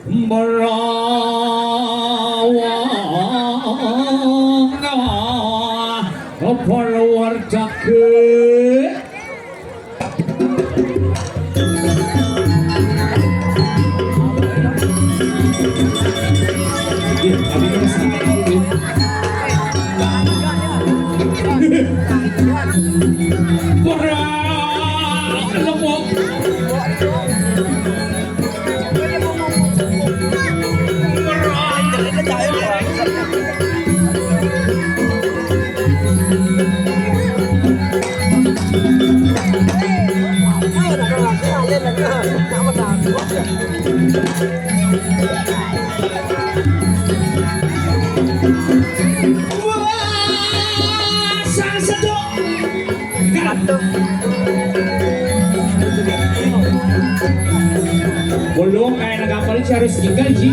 berawang Purwarjake belum kayak nagapal siya harus tinggal Ji.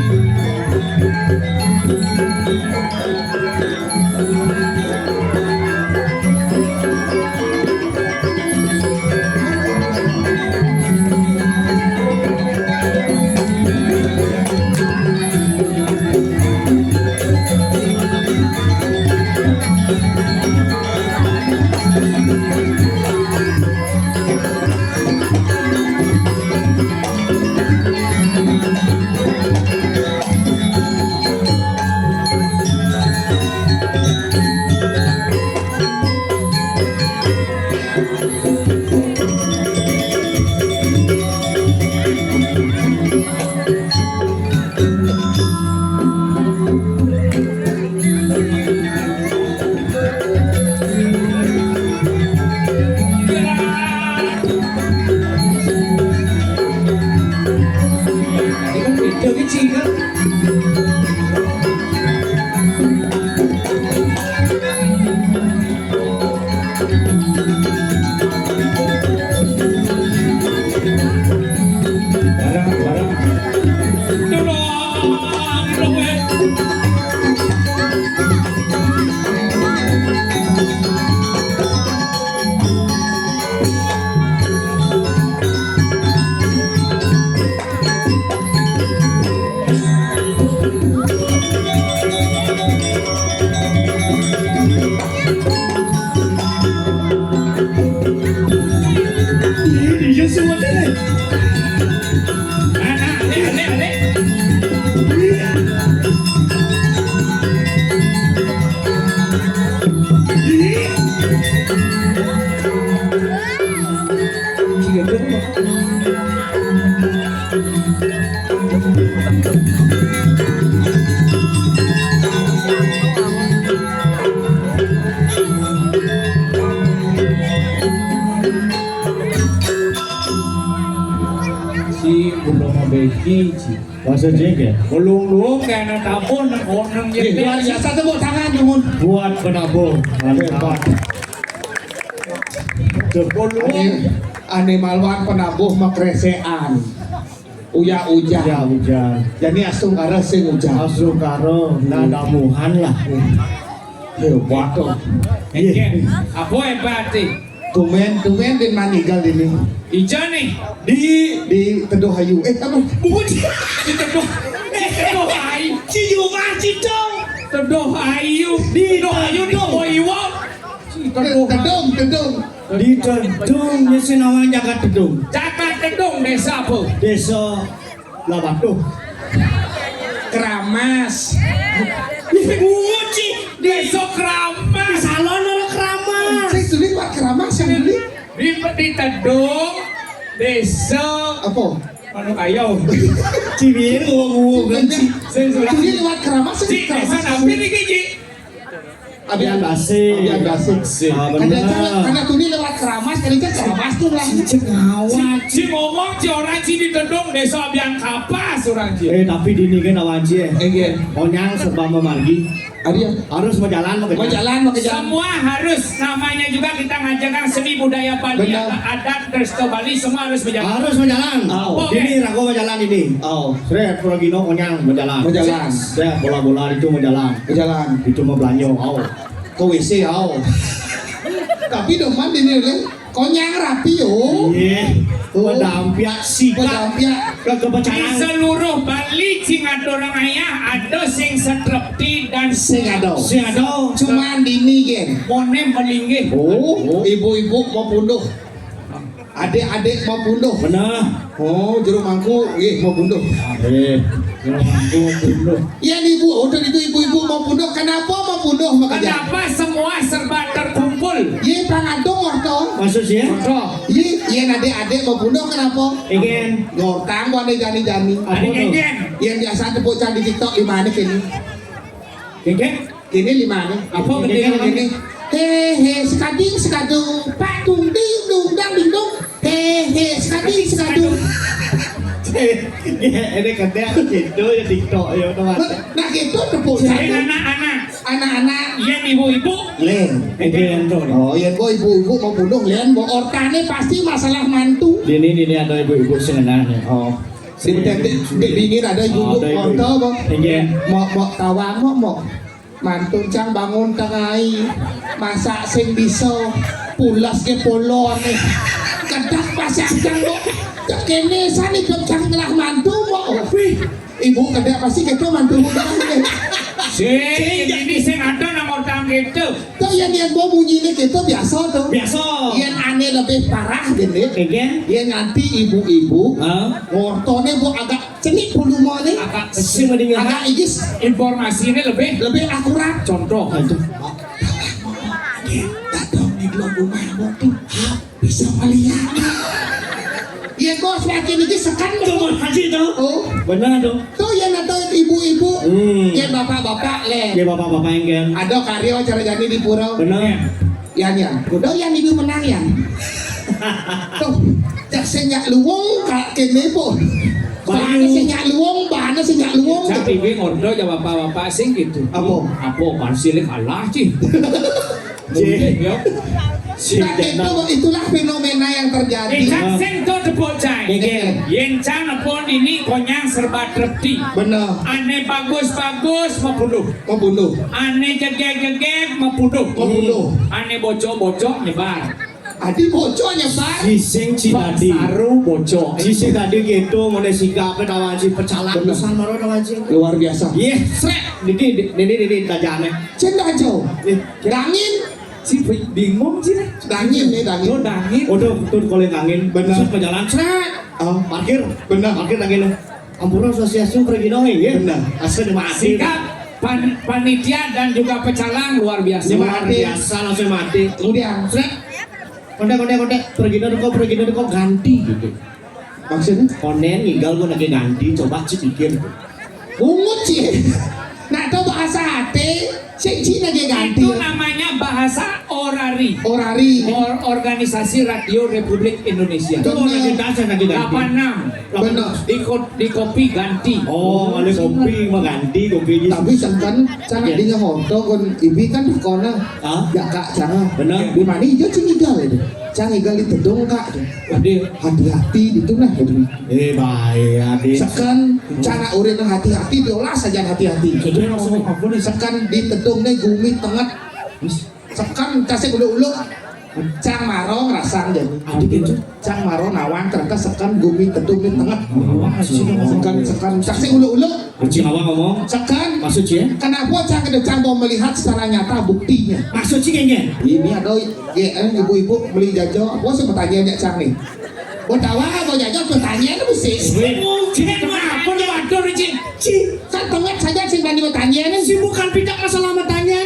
Bahasa jengkel. Belum kayak tabun orang yang biasa tepuk tangan nyumun Buat penabung. Mantap. ane malwan penabuh makresean uya-uja Ya hujan. jadi asung karo sing ujan Asung karo nadamuhan lah. hebat tuh apa hebat sih? tumen di manigal ini Ijan nih di Teduh Hayu apa bukan di Teduh Ayu Ciu Citong Teduh Ayu di Teduh Ayu di Boiwa Tedung Di Tedung, ya namanya Jagat Tedung. Jagat Tedung desa apa? Desa Labatuh. Keramas Uci desa Keramas Di salon ada Keramas. saya tulis Pak Keramas yang beli di Tedung desa apa Anu ayo Cibir ngomong saya sudah ini lewat Keramas si desa nabi nih Gigi Abian Basih. karena tuh ini lewat Keramas kan itu Keramas tuh lah si ngomong si orang si di Tedung desa Biang Kapas orang si Tapi dini kan awaji iya Onyang serba memargi. Adia Harus mau jalan mau mau jalan semua harus namanya juga kita ngajarkan seni budaya Bali Benar. adat resto Bali semua harus berjalan Harus mau jalan. Oh. Ini rago mau jalan ini. oh Sret Puragino Onyang mau jalan. Mau jalan. Sret bola-bola itu mau jalan. mau jalan Itu mau belanja. Oh. ke WC tapi deman ini konyang rapi yo Iya. Pedampiak sika. Pedampiak. di Kepercayaan. seluruh Bali sing ado orang ayah, ada sing setrepti dan Sing ado. Si ado. Cuman dini gen. mone melinggih. Oh, ibu-ibu mau punduh. Adik-adik mau punduh. Benar. Oh, jero mangku nggih mau punduh. Aku dulu. Iya nih Bu, udah itu ibu-ibu mau punduh. Kenapa mau punduh makanya? Kenapa semua serba terkumpul? Iya pangadong orto. Maksudnya? Contoh, Iya adik-adik mau punduh kenapa? Ingin. Ngortang wane jani-jani. Apa ada tuh? geng. Yang biasa tepuk di TikTok lima kini. Ingin? Kini lima Apa Kini gede kini. Hehe sekading sekadung pak tung ding dung dang ding dong. Hehe sekading sekadung. Ini katanya gitu ya TikTok ya teman. Nah gitu tepuk Saya satu. anak-anak, Anak-anak yang ibu-ibu, Len. Ingin tuh. Oh ya gua ibu-ibu mau bunuh Len. Mau ortane pasti masalah mantu. Ini ada ibu-ibu senang nih. Oh. Di dingin ada ibu-ibu Ada ibu. orto bang. Ingin. Mau tawang mau mantun cang bangun tengai masak sing bisa pulas ke polon nih kedak pasang cang kok kene sani cang ngelah mantu mau ibu kedak pasti gitu mantu muda sing ini sing ada nang orang gitu. tuh yang mau bunyi gitu biasa tuh Biasa. yang aneh lebih parah gini Ingin. yang nanti ibu-ibu Ah. ngortone bu agak cenik bulu mau nih Agak Si mendingan. agak igis informasinya lebih akurat contoh. Aduh. datang di blog rumah tuh bisa melihat ya bos makin ini sekan Cuma haji tuh. oh Benar tuh. tuh yang ada ibu-ibu ya bapak-bapak le Ya bapak-bapak ingin. ada karyo cara jadi di pura Benar. yan udah yang ibu menang yan tuh cak senyak luwung kak kene po bahana senyak luwung bahana senyak luwung Saya pikir ngondo ya bapak-bapak sing gitu. Apa? Apa pansilih kalah sih. Cih. Ya. Si nah itulah fenomena yang terjadi Ikan sing to tepuk cai. Ingin. Yen can pun ini konyang serba trepti. bener Aneh bagus-bagus membunuh. membunuh Aneh jegek-jegek membunuh. Membunuh. Aneh bocok-bocok nyebar. adi bocor nyebar Sising si tadi. Saru bocok. Sising tadi gitu mau sikap kawan si pecalang Bener. besar marah kawan si. luar biasa Iya, srek. Ini tajamnya. cendang jauh dangin Si bingung sih. dangin nih dangin Lo dangin. Udah tuh koleng angin. Bener. Terus pejalan srek. oh Parkir. bener Parkir angin. Ampura asosiasi pergi noing ya. Bener. Asal mati. Sikap panitia dan juga pecalang luar biasa. Luar biasa langsung mati. kemudian Srek. Kontek pergi kok ganti gitu. maksudnya Konen ninggal gua lagi ganti coba cik pikir. bungut sih nah itu bahasa hati sing lagi ganti Itu namanya bahasa orari. orari Organisasi Radio Republik Indonesia. Itu mau lagi dasar lagi ganti. 86 bener di kopi ganti. Oh, ada kopi mau ganti kopi. tapi kan cara Iya. dia ngoto kon ibi kan kona Ah? ya kak cara Bener. di mana hijau cinigal itu cinigal itu dong kak Jadi hati-hati itu nah Baik adik. sekan cara urin hati-hati diolah saja hati-hati Jadi langsung apa nih? sekan di tedungnya gumi tengah sekan kasih ulu-ulu cang maro ngerasang jadi Adik itu. cang maro nawang ternyata sekan gumi tedungnya tengah sekan kasih ulu-ulu Kucing awak ngomong. sekan Maksud ya? kenapa cang cang mau melihat secara nyata buktinya Maksud sih kayaknya. ini ada ibu-ibu beli jajan apa sih pertanyaan ya cang nih mau tawa mau jajan pertanyaan itu sih kenapa lo atur sih? kan tengah saja sih bani pertanyaan Si bukan tidak masalah matanya.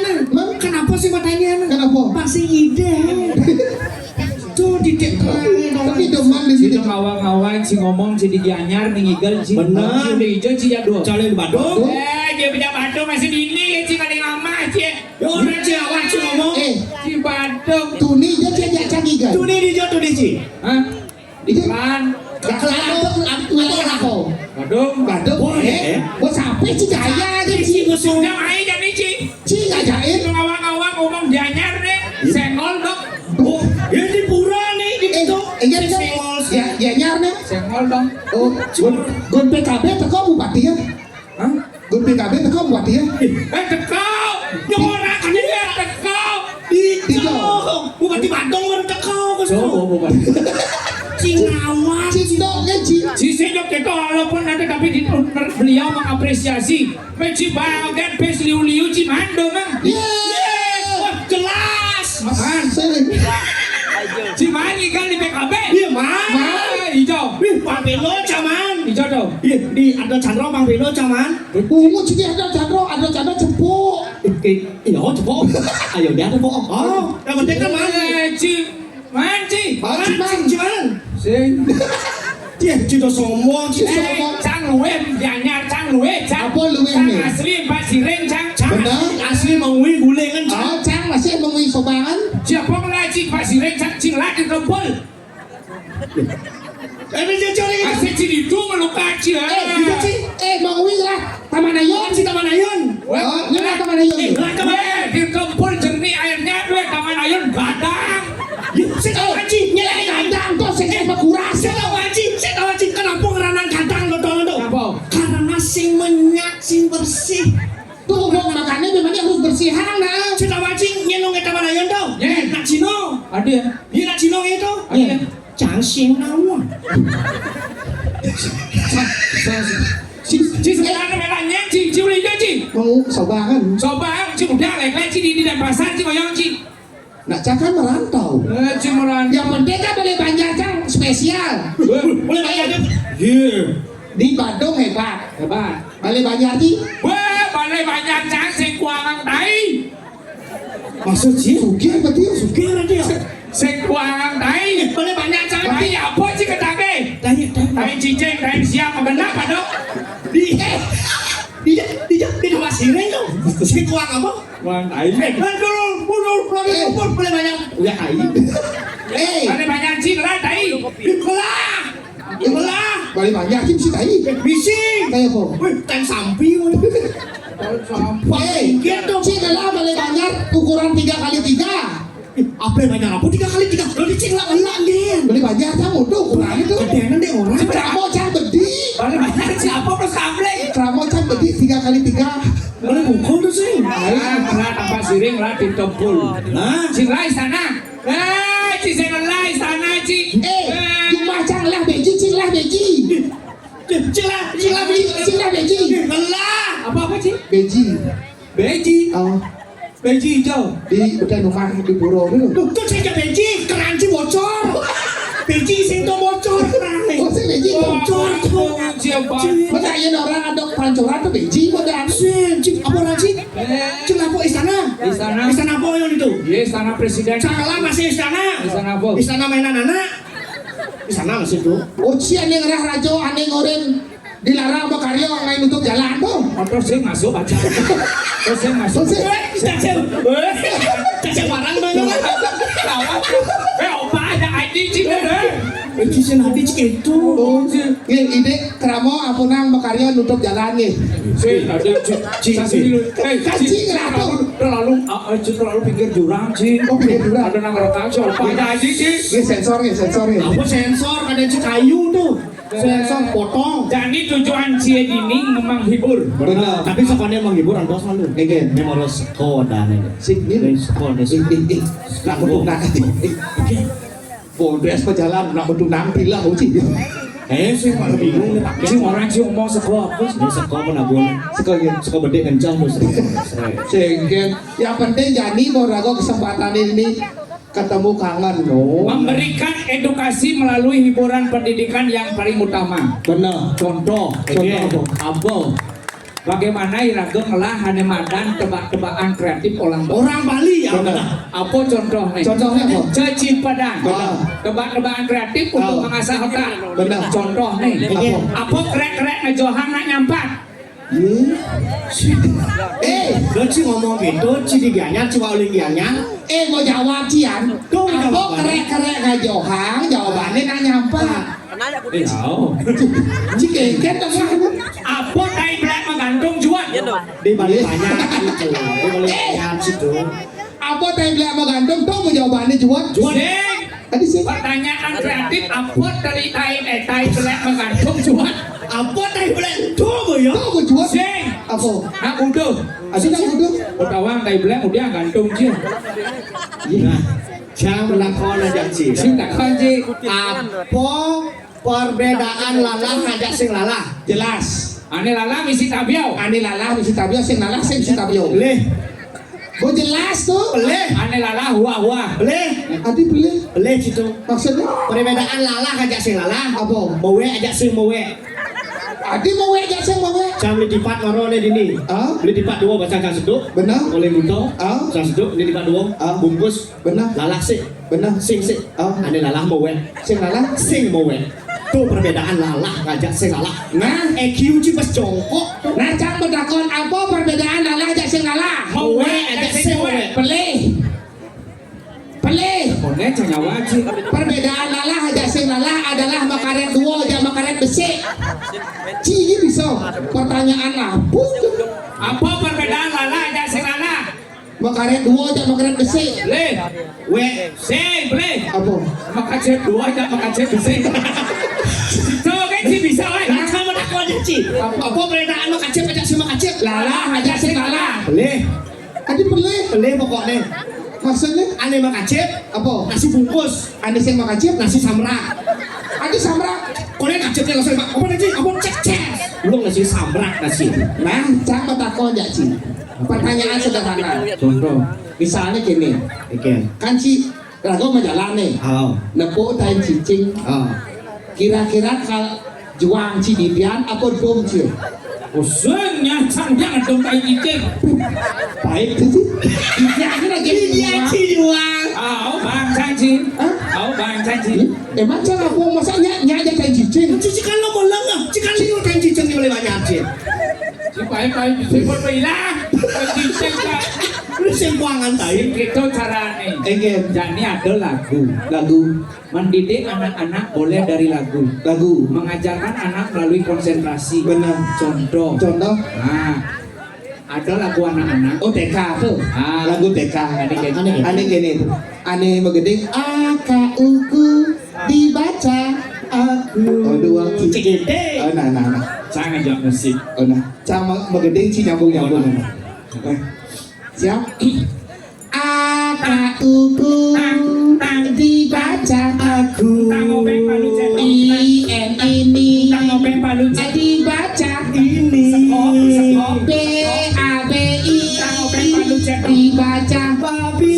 Kenapa sih matanya? kenapa Pasti ide. Tuh titik tapi demam di Si sini ngawang-ngawang si ngomong si digianyar ninggal si Bener. si udah hijau si jadul. Calon Badung. Dia punya Bandung masih dini si paling lama sih. Ya orang sih awak sih ngomong. Si Bandung. tuni dia dia canggih kan Tuh nih di jatuh di sini. Hah? Itu Iklan. Wilayah apa? Bandung. Badung, buat sampai sih gaya aja sih. Sudah main jadi sih. Cing ngajain. Itu ngawang-ngawang ngomong dianyar deh. Senggol dong. Oh, ya di pura nih di situ. Iya dong. Ya nyar nih. Senggol dong. Oh, gun PKB teko bupati ya. Hah? Gun PKB teko bupati ya. Tekau. Nyorak dia tekau. Di Bukan di Bandung orang tekau. Coba bukan. Cingawang. Cing dong kan cing. Si senyum tekau walaupun ada tapi beli beliau mengapresiasi mencibakan pes liu-liu cimando mang. Wah, jelas. Makan. Ciman ikan di PKB. Iya, Man. Hijau. Bang Belo caman. Hijau dong. Iya, di ada Chandra Bang Belo caman. Ungu sini ada Chandra jemput. Iya, coba. Ayo dia ada bohong. Oh, yang penting kan Man. Ciman. Ciman. Sing. Dia sudah sombong, Cang luwe bianyar cang luwe cang. Apa luwe Cang ni? asli Pak Sireng cang. Benar. asli mengui gulengan. Oh, Cang masih mengui sobangan. Siapa ngelajik Pak Sireng cang cinglat di tempel. Dia cari kita. Asli cinidu melukat cia. Mengui lah. Taman Ayun. Si Taman Ayun. Oh, nyala Taman Ayun. Di tempel jernih airnya dua Taman Ayun gadang. Si tahu Haji. Nyala kandang tuh saya berkuras. Si tahu Haji. Kenapa ngeranan kandang betul-betul? Kenapa? Karena sing menyak, sing bersih. Tuh makannya memangnya harus bersihan nah. Si tahu Haji nyenong ke Taman Ayun tau? Ye. Nak Cino. Ada ya? Dia nak Cino itu. Ada. Jangan sing nawang. Ci sekarang melanya ci uli ci. Mau sobangan. Coba ci udah lek ci di Denpasar ci koyong ci. Nak Cang merantau. Ci meran. Yang penting kan boleh banyak Cang spesial. Boleh bayar. Iya. Di Bandung hebat. Hebat. Boleh banyak di. Wah, balai banyak cang sing kuangang tai. Maksud sih? Sugih betul. Sugih lah dia. Sing kuangang tai. Balai banyak cang tai apa sih ketake? Tai cicing, tai siap benar padok. Dia Taman Sireng tuh. Si kuang apa? Kuang tai. Mundur, boleh banyak. Udah tai. Balai banyak cing lah tai. Belah. Boleh banyak tim sih tadi. Bising. Kayak apa? Wih, tank sampi. Gitu. Cing lah boleh banyak ukuran 3x3. Apa yang banyak apa? 3x3. Lo dicing lah dia. Boleh banyak Cang udah ukuran itu. Kedengan deh orang. Kramo Cang bedi. Balai banyak siapa plus kampleng. Kramo Cang bedi 3x3. Boleh bukul tuh sih. Lah tanpa siring lah di tempul. Nah, Cing lai sana. Ci sing lai sana ci. Cuma Cang lah beji, Cing lah beji. Cing lah beji. Belah. Apa ci? Beji. Beji. Oh, Beji hijau. di udah rumah di Puro dulu. Tuh saya beji, keranci bocor. Beji sing to bocor. Oh, saya beji bocor. Siapa? Masa iya orang ada pancoran tuh beji modal. Cing, apa lagi? Cing apa istana? Istana. Istana apa yang itu? Iya, istana presiden. Salah masih istana. Istana apa? Istana mainan anak. Istana masih tuh. Oh, si aneh ngerah rajo, aneh ngoren dilarang sama karyo ngain untuk jalan tuh. Motor sih masuk aja. Terus saya masuk. Cacing barang dong. Opa ada ID sih deh. Kisah hati cik itu. Oh, ini ide keramo apunang makaryo nutup jalan nih. Sih, ada cing terlalu pinggir jurang sih. Oh, pinggir jurang. Ada nang rekam sih. Opa ada ID sih. Ini sensor nih. Apa sensor? Ada cik kayu tuh. Sensor potong. Jadi tujuan cie ini menghibur. Benar. Tapi sepanjang menghibur anda selalu. Kayak Ini mau sekolah nih. sih ini. Sekolah Nak bentuk nak. Bodes pejalan nak bentuk nampil lah uci. Sih malah bingung nih pakai. Sing orang sih ngomong sekolah apa sih? Ini sekolah pun aku. Sekolah bedek kencang tuh. Sehingga yang penting jadi mau rago kesempatan ini ketemu kangen no. Memberikan edukasi melalui hiburan pendidikan yang paling utama. Benar. Contoh apa? Bagaimana Irageng ngelah hanemadan tebak-tebakan kreatif Orang Bali ya. Apa contohnya? Contohnya apa? Cacing padang. Benar. Tebak-tebakan kreatif untuk mengasah otak. Benar. Contohnya. Apa krek-krek ngejohan nak nyampat? Cik ngomong gitu, cik digianya, cik waling gianya. Mau jawab cian. Apa kerek-kerek ngajohang jawabannya nak nyampak. Cik kengken dong. Apa tai belak menggantung juan? Di Bali banyak gitu. Di Bali banyak situ. Apa teh belak menggantung tuh mau jawabannya juan. Sing. Tadi sih. Pertanyaan kreatif apa dari tai belak menggantung juan? Apa tai belak tuh ya? Tuh mau juan. Sing. Apa? Nak udah. Asik nak duduk. Utawang tai belak udah gantung je. Nah, jangan melakon aja sih. Sing tak kanji. Apa perbedaan lalah ngajak sing lalah? Jelas. Ane lala misi tabiau. Ane lalah misi tabio, sing lalah sing misi tabio. Boleh. Gue jelas tuh. Boleh. Ane lala hua. Boleh. Adi beli. Boleh situ. Maksudnya? Perbedaan lalah ajak sing lalah. Apa? Mawe ajak sing mawe. Adi mau aja sing mau. Jam beli dipat maro ne dini. Ah? Beli dipat dua baca kan seduk. Benar? Oleh buto. Ah? Kan seduk beli dipat dua. Bungkus. Benar? Lalah sih. Benar? Sing sih. Ane lalah mawe. Sing lalah? Sing mawe. Tuh perbedaan lalah ngajak sing lalah. Nah, EQ cipas jongkok. Nah, cak bedakon apa perbedaan lalah aja sing lalah? Mawe ajak sing mawe. Pelih. Pelih. Boleh jangan wajib. Perbedaan lalah aja sing lalah adalah makaret dua aja makaret besi. Cini bisa. Pertanyaan apa? Apa perbedaan lala aja sing lala? Makaret dua aja makaret besi. Boleh. We Sing boleh. Apa? Makacet dua aja makacet bisa. Coba kan sih bisa kan? sama nak kau ci. Apa perbedaan makacip ajak sing makacip? Lalah aja sing lalah. Boleh. Adi pelih. Boleh pokoknya. Maksudnya? Ane makacip. Apa? Nasi bungkus. Adi sing makacip? Nasi samrak. Adi samrak. Kau lihat kacipnya langsung apa nasi? Apa cek? Belum nasi samrak nasi. Nah, cak bedakon ya Ci. Pertanyaan sederhana. Contoh. Misalnya gini, Oke. kan Ci, lagu majalah nih, Oh. nepuk dan cicing. Oh. Kira-kira kalau juang Ci dibian apa dong Ci? Usungnya jangan dong kayak cicing. Baik Ci. Dibian lagi Dia ci jual. Au bang canci. Hah? Au bang canci. Emang cara apa masanya nyanya dan cicing? Cici kan lo bolang ah. Cikan sih lo kan cicing boleh banyak sih. Si pai bisa berpilah. Cicing kan. Lu sembuangan tadi. Itu caranya. Again, Jadi ada lagu. lagu, Mendidik anak-anak boleh dari lagu. lagu. Mengajarkan anak melalui konsentrasi. Benar. Contoh. Contoh, Nah, ada lagu anak-anak. oh TK tuh. Ah, Lagu TK. Aneh. Aneh gini tuh. Aneh begeding. AKUku dibaca aku. Oh dua Cicing gede. Oh nah. Saya ngajak musik. Oh nah. Sama begeding ci nyambung. Siap. AKUku dibaca aku. Ngobeng palu cetok. IN ini Ngobeng palu cetok. dibaca Ini. Sekop. BABI Ngobeng palu cetok. dibaca Babi.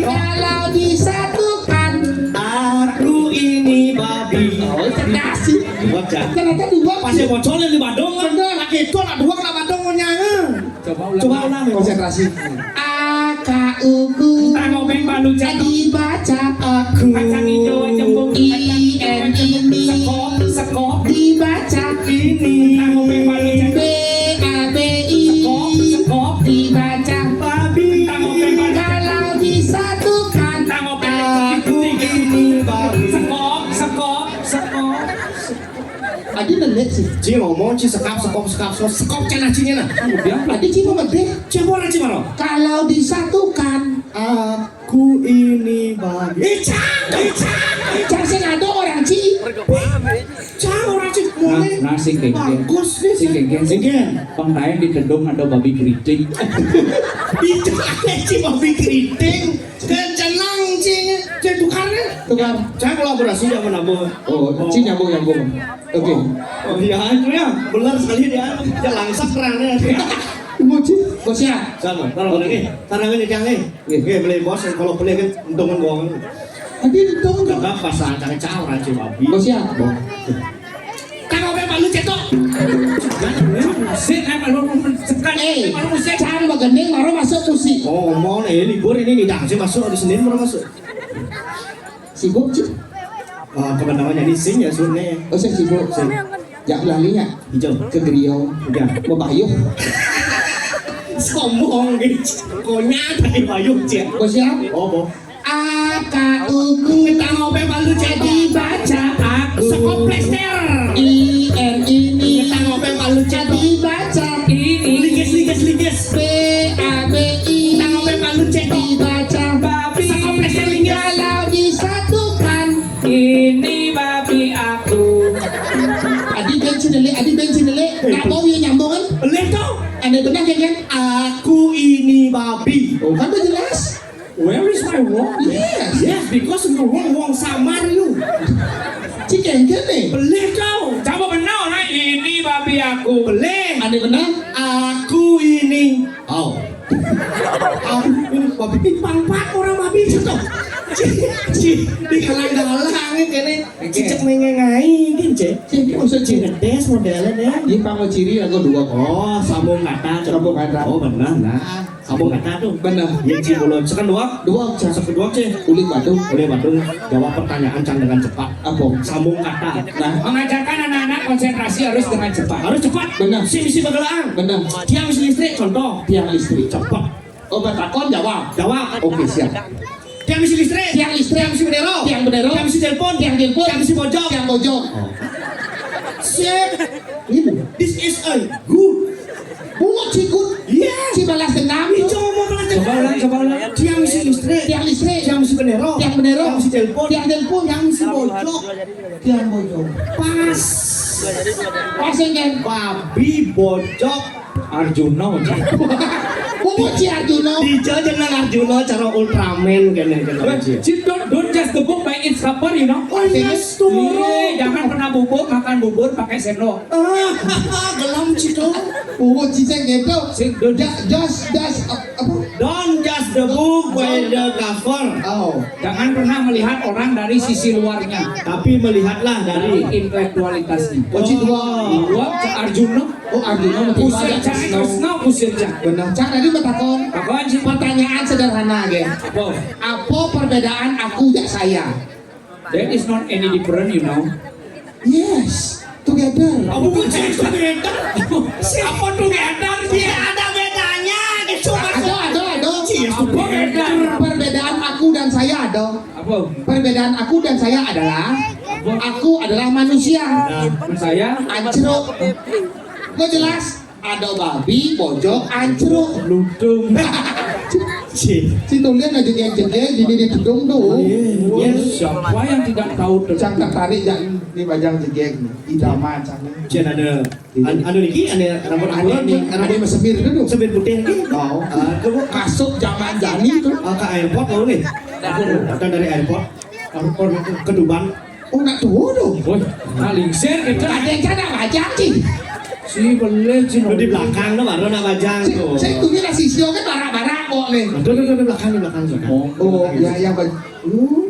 kalau disatukan. Aku ini babi. Oh cerdas sih. Bocah. Ternyata dua Pasnya bocornya di Badung kan? Bener. Laki itu lah dua kena Badung nyanga. Coba ulang. Coba ulang. konsentrasi. AKUku Ngobeng palu cetok. dibaca aku. Kacang hijau jembung. IN ini Sekop. dibaca Ini. Ngobeng palu cetok. BABI Sekop. dibaca Babi. Ngobeng palu cetok. kalau disatukan. Aku ini babi. Sekop. Adi nenek sih. Ci ngomong ci sekap cina cinya nah. Adi cuma gede. Ci apa ci maro? Kalau disatukan. Aku ini babi. Jangan sih ada orang Ci. Cang orang ci boleh. Nah, sing geng. Bagus nih. Sing geng. Singen. Penglain di tendung ada babi keriting. Itu ada ci babi keriting. Kencenang ci. Ci tukarnya. Tukar. Saya kolaborasi sama Nabo. Oh, Ci nyambung. Oke. Oh iya itu ya. Benar sekali dia. Dia langsat kerangnya. Ibu Ci. Bosnya. Sama. Kalau lagi. Tanahnya nih yang nih. Oke beli bos. Kalau beli kan untungan bohong. Adi itu enggak. Enggak pas acara caw raci babi. Bosnya. Kang obe malu cetok. Musik apa lu sekan musik. Jangan begending baru masuk musik. Oh mau nih libur ini nih sih masuk di Senin baru masuk. Sibuk Ci. Kebenarannya di sini ya sunnya. Oh saya sibuk. Ya lalinya Hijau. ke Griyo. Udah. Mau bayuh. Sombong gitu. Konya tadi bayung cek. Bosnya. Oh boh. AKUku Kang obe malu cetok. dibaca aku. Sekoplester. IN ini Kang obe malu cetok. dibaca Liges. BABI Kang obe malu cetok. dibaca Babi. Sekoplester liges. kalau disatukan. Ini babi aku. Adi bensin dele. Nggak mau ya nyambungan. Beli tuh. Ada benar kan? Aku ini babi. Oh kan udah jelas. Where is my wall? Yes. Yes, because of the wrong samar you. Cikeng nih. Beli kau. Coba benar lah ini babi babi aku. Boleh. Ada benar? Aku ini. Oh. Aku ini babi pipang pak orang babi itu. Di kalang-kalang kene cicak mengengai gitu. Cik, maksud cik. Ngedes modelnya deh. Di panggo ciri aku dua kok. Oh, sambung kata. Sambung kata. Oh, benar lah. Sambung kata tuh. Benar. Ya Ci Bolon. Sekedua. Dua cak. Sekedua Ci. Kulit Bandung. Boleh Bandung. Jawab pertanyaan Cang dengan cepat. Apa? Sambung kata. Nah, Mengajarkan anak-anak konsentrasi harus dengan cepat. Harus cepat. Benar. Misi bergelang. benar. Tiang listrik contoh. Tiang listrik. Cepat. Oh, bertakon jawab. Jawab. Oke, siap. Tiang misi listrik. Tiang listrik. Tiang misi bendera. Tiang bendera. Tiang misi telepon. Tiang telepon. Tiang misi pojok. Tiang pojok. Siap. Ini This is a good. bunga cikut. Iya. Si balas dendam. Itu mau belajar. Coba ulang. Tiang misi listrik. Tiang listrik. Tiang misi bendera. Tiang bendera. Tiang misi telepon. Tiang telepon. Tiang misi pojok. Tiang pojok. Pas. Pasengen. Babi bojok. Arjuna aja. Bunga Ci Arjuna. Dijo jeneng Arjuna cara Ultraman kene. Cip, don't just the book by its cover, you know. Oh yes tuh. Jangan pernah bubur makan bubur pakai sendok. Gelam Cito. Bunga Ci saya gitu. Sing, don't Just apa? Don't judge the book by the cover. Oh. Jangan pernah melihat orang dari sisi luarnya, Tapi melihatlah dari dari intelektualitasnya. Oh, Ci dua. Dua, Arjuna, Oh, Arjuna mati usir pada Cak Krishna, usir Cak. Benar. Cak tadi bertakon. Apaan sih? Pertanyaan sederhana, gen. Apa? Apa perbedaan aku dan saya? That is not any different, you know. Yes, together. Kamu kunci itu beda. Siapa tuh ngedar? Dia ada bedanya gitu Ada. Apa beda? Perbedaan aku dan saya ada. Apa? Perbedaan aku dan saya adalah aku adalah manusia. Saya Ancruk. Kok jelas? Ada babi, bojok, ancruk. ludung. Si tulian aja jegel jadi ditudung tuh. Siapa yang tidak tahu Cang tentang tertarik jangan di bajang jegel idaman cang. Cian ada niki ada rambut Ada rambut mesebir dulu. sebit putih niki. Oh, Coba masuk zaman jani tuh. ke airport mau nih. Datang dari airport. Ke Duban. Oh, nak tuh tuh. Woi, lingsir kita. Ada yang cara bajang sih. Si boleh si Di belakang tuh baru nak bajang tuh. Saya tuh lah sisio kan barak-barak kok nih. Tuh di belakang di. Oh, ya yang baju.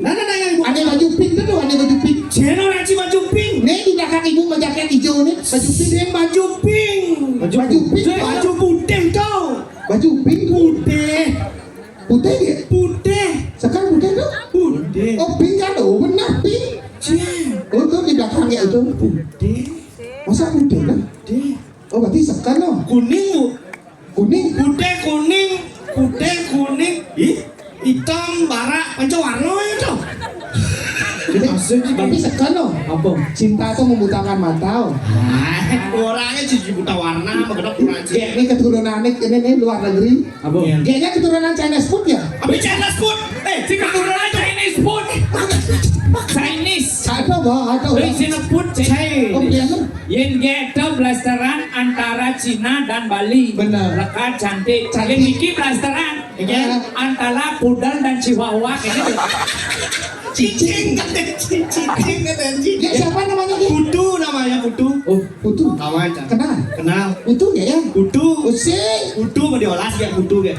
Nah yang ibu. Ada baju pink tuh, ada baju pink. Channel nasi baju pink. Nih di belakang ibu jaket hijau nih, baju pink. Yang baju pink. Baju pink. Baju putih tuh. Baju pink Putih. putih dia. Putih. Sekarang putih tuh. Putih. Oh, pink kan? Oh, benar pink. Oh, tuh di belakangnya itu. Putih. Masa putih kan? Putih. Oh, berarti sekarang loh. Kuning bu. Kuning. Putih kuning. Ih, hitam barak pancawarna itu. Berarti sekarang loh. Apa? Cinta tuh membutakan mata. Oh. Orangnya cici buta warna, mengenai Perancis. Gek ini keturunan ini luar negeri. Apa? Geknya keturunan Chinese food ya? Abi Chinese food. Si keturunan Chinese food. Chinese. Ada bah, Dari Cina food Oh, Chinese. iya kan? Yang gede blasteran antara Cina dan Bali. Benar. Lekat cantik. Cantik. Yang Niki blasteran. Iya. Antara pudal dan chihuahua. Ini Cicing cicing. Gek siapa namanya Gek? Putu namanya Putu. Oh, Putu. Kawan. Kenal? Kenal. Putu ya ya? Putu. Usik. Putu mau diolah ya Putu ya.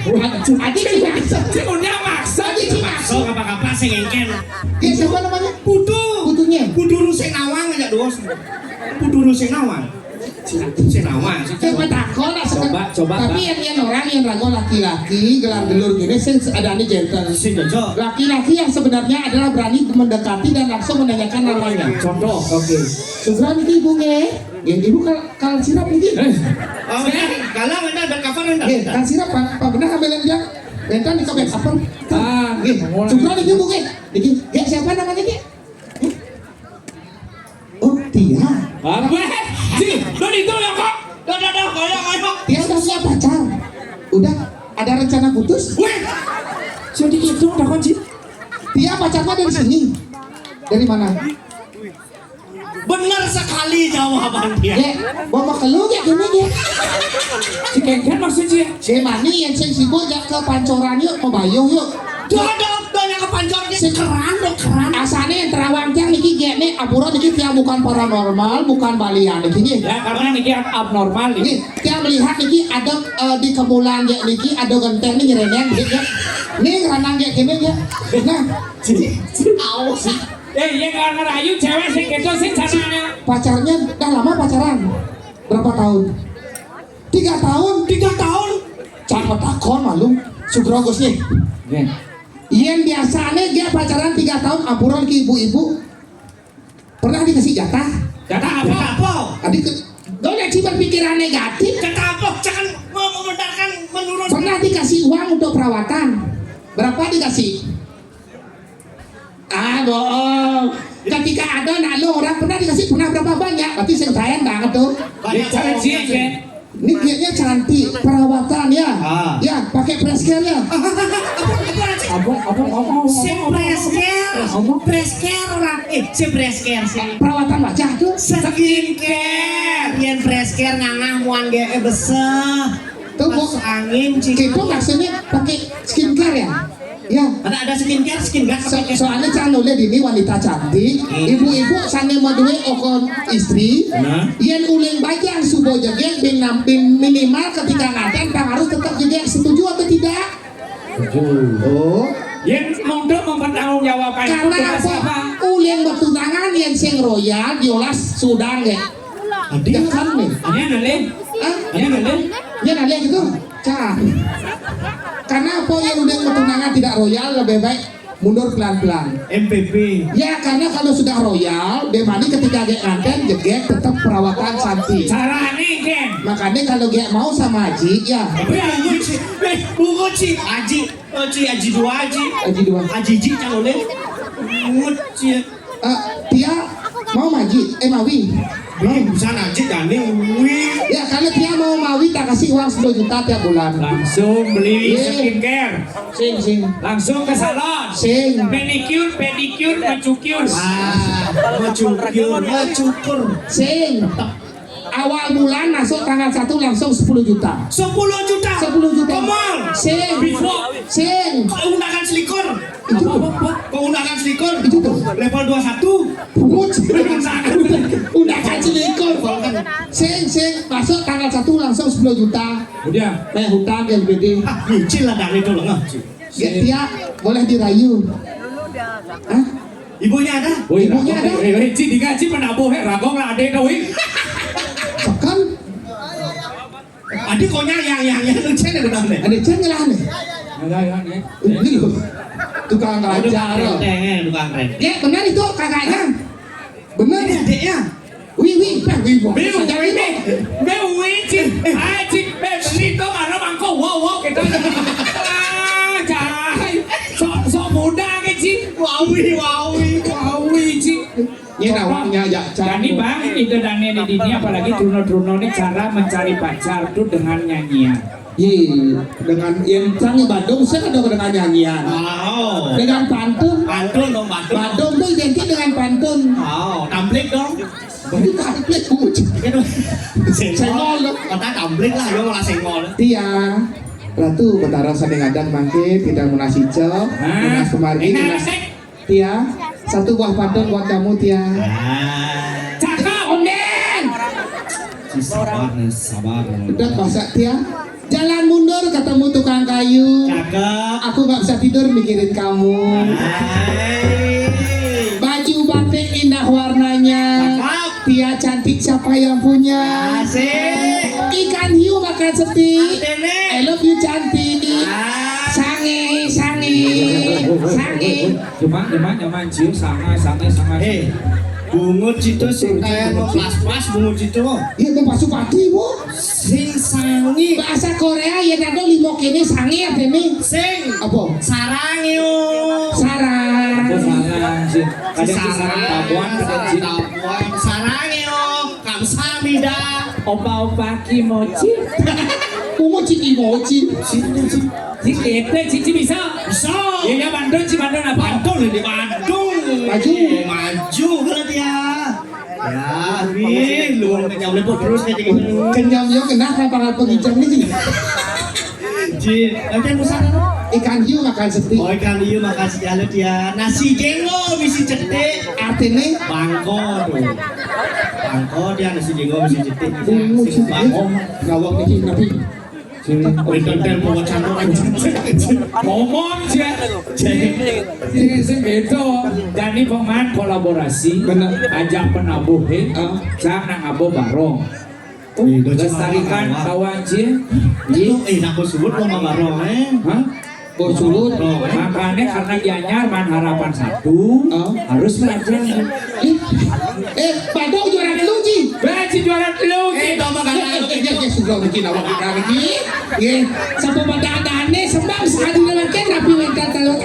Adik sih maksa. punya maksa. Adik sih maksa. So apa-apa sih ngengken. Gek siapa namanya? Putu. Putunya. Putu Ruseng Nawang aja dos. Putu Ruseng Nawang. Ruseng Nawang. Siapa takon lah Coba, Tapi yang orang yang ragu laki-laki gelar gelur gini sih ada nih gentle. Si Jojo. Laki-laki yang sebenarnya adalah berani mendekati dan langsung menanyakan namanya. Contoh, oke. Sugran ini ibu nge, ya ibu kal sirap ini. Oh, galang enggak ada cover enggak? Kal sirap pak benar ambilin dia. Bentar di kabel apa? Ah, Sugran ini ibu nge, ini siapa namanya Ge? Oh Tia. apa? Si, lo itu ya kok? Dah, koyok. Tia udah punya pacar. Udah ada rencana putus? Weh, Jadi itu udah kunci. Tia pacarnya dari sini. Dari mana? benar sekali jawaban dia. Ge, bawa ke lu Ge gini Ge. Si Kengken maksudnya. Si Mani yang sing sibuk ya ke pancoran yuk, mau bayung yuk. Dodok yang kepancor dia. keran dong keran. Asane terawang tiang niki gene apura niki tiang bukan paranormal, bukan balian niki. Ya karena ini abnormal Ini tiang melihat niki ada di kemulan ya niki ada genteng nih nyereneng gitu ya. Nih ranang ya gini ya. Nah, Awas sih. yang ngerayu cewek sih gitu sih caranya. pacarnya dah lama pacaran. Berapa tahun? 3 tahun. 3 tahun. Cakep takon malu. Sugrogos nih. Yen biasanya dia pacaran 3 tahun apuran ke ibu-ibu. Pernah dikasih jatah? Jatah apa? Apa? Adik gak ada cuma pikiran negatif. Kata apa? Jangan membenarkan menurut. Pernah dikasih uang untuk perawatan? Berapa dikasih? Ah bohong. Ketika ada lalu orang pernah dikasih pernah berapa banyak? Berarti sayang banget tuh. Banyak Cara orang. sih kan. Ini kayaknya cantik perawatan ya. Ah. Ya pakai preskar ya. Apa? Si presker orang. Si presker sih. Perawatan wajah tuh. Skincare. Yang presker ngangah muan ge besar. Tuh Masuk angin Itu maksudnya pakai skincare ya? Ya. Ada skincare Soalnya calon ini wanita cantik, ibu-ibu sana madue okon istri, yang uleng bajang subuh jege bin nampin minimal ketika ngaten harus tetap juga setuju atau tidak? Oh, Yang untuk mempertanggungjawabkan karena apa? Uleng bertunangan yang sing royal diolas sudang ya. Dia kan nih, Ini nale. ah, Ini nale. ya nanya gitu, cah. Karena apa yang udah bertunangan tidak royal lebih baik mundur pelan-pelan. MPP. Ya karena kalau sudah royal, demani ketika dia nganten jeget tetap perawatan cantik. Cara nih kan. Makanya kalau dia mau sama Aji, ya Bungut sih. Aji 2 Aji. Aji dua. Aji calonnya. Bungut sih. Tia mau Maji, Mawi. Bisa Aji gandeng. Wih. Ya kalau Tia mau Mawi tak kasih uang 10 juta tiap bulan. Langsung beli skincare. Sing. Langsung ke salon. Sing. Manicure, pedicure, mencukur. Mencukur. Sing. Awal bulan masuk tanggal 1 langsung 10 juta. 10 juta. 10 juta. Komol. Sing. Before. Sing. Keundangan selikur. Itu Keundangan selikur. Itu tuh. Level 21. Pungut. Udah kacil ikut. Sing masuk tanggal 1 langsung 10 juta. Udah. Hutang LBD. Nyicil lah dari itu loh. Tia boleh dirayu. Hah? Ibunya ada? Ibunya ada? Ci digaji menabuh ragong lah ade doi. Sekan Adik konya yang lucu nih udah nih. ada cengelah nih. Ini loh. Tukang ngajar. Tukang keren. Ya benar itu kakaknya. Benar. Ini adiknya. Wih. Meu ci. Ci itu mana mangko wow kita. Cai. So muda ke ci. Wawi ci. Ini nawangnya ya. Jadi bang, itu dan ini apalagi Truno ini cara mencari pacar tuh dengan nyanyian. Dengan yang canggih Bandung saya ada dengan nyanyian. Wow. Dengan pantun. Pantun dong. Bandung tuh identik dengan pantun. Wow. Tamplik dong. Ini tamplik kuc. Senggol dong. Kata tamplik lah, yo malah senggol. Tia, Ratu betara sadeng adan mangke tidak munasi cok, munas kemari munas. Tia, 1 buah pantun buat kamu Tia. Cakap onden. Sabar. Udah masak Tia. Jalan mundur ketemu tukang kayu. Cakep. Aku gak bisa tidur mikirin kamu. Baju batik indah warnanya. Cakep. Tia cantik siapa yang punya? Asik. Ikan hiu makan seti. Tene. I love you cantik. Sange. Nyaman cium sangat. Bungut itu sing kayak mau pas bungut itu. Iya tuh Pak Supati bu. Sing sangi. Bahasa Korea ya ada limo kene sange apa nih? Sing Apa? sarang yo. Sarang. Kadang sarang tabuan, Sarang yo. Kamsahamnida. Opa kimochi. Mochi. Cici bisa. Bisa. Ya Bandung apa? Bandung di Bandung. Maju berarti ya. Ya, wih, lu kenyam lepot terus kayak gitu. Kenyam yo kenapa bakal pengijang nih? Ji, latihan busana. Ikan hiu makan seti. Oh ikan hiu makan segala dia. Nasi jenggo misi cetek. Artinya Bangko tuh. Bangko dia nasi jenggo misi cetek. bungu sih. Bangko. Gawang ini tapi. Konten buat cantor aja. ngomong aja ini sebeto dan ini pemain kolaborasi Bener. ajak penabuh jangan abo barong lestarikan kawan cie Nak aku sebut lo mama rong hah Bos sulut. makanya karena Gianyar man harapan 1 harus belajar Badau juara dulu Ji. belajar juara dulu tau makan Ya sudah bikin awak kita lagi. Ya, satu badane sembang sekali dengan kan rapi mental talon.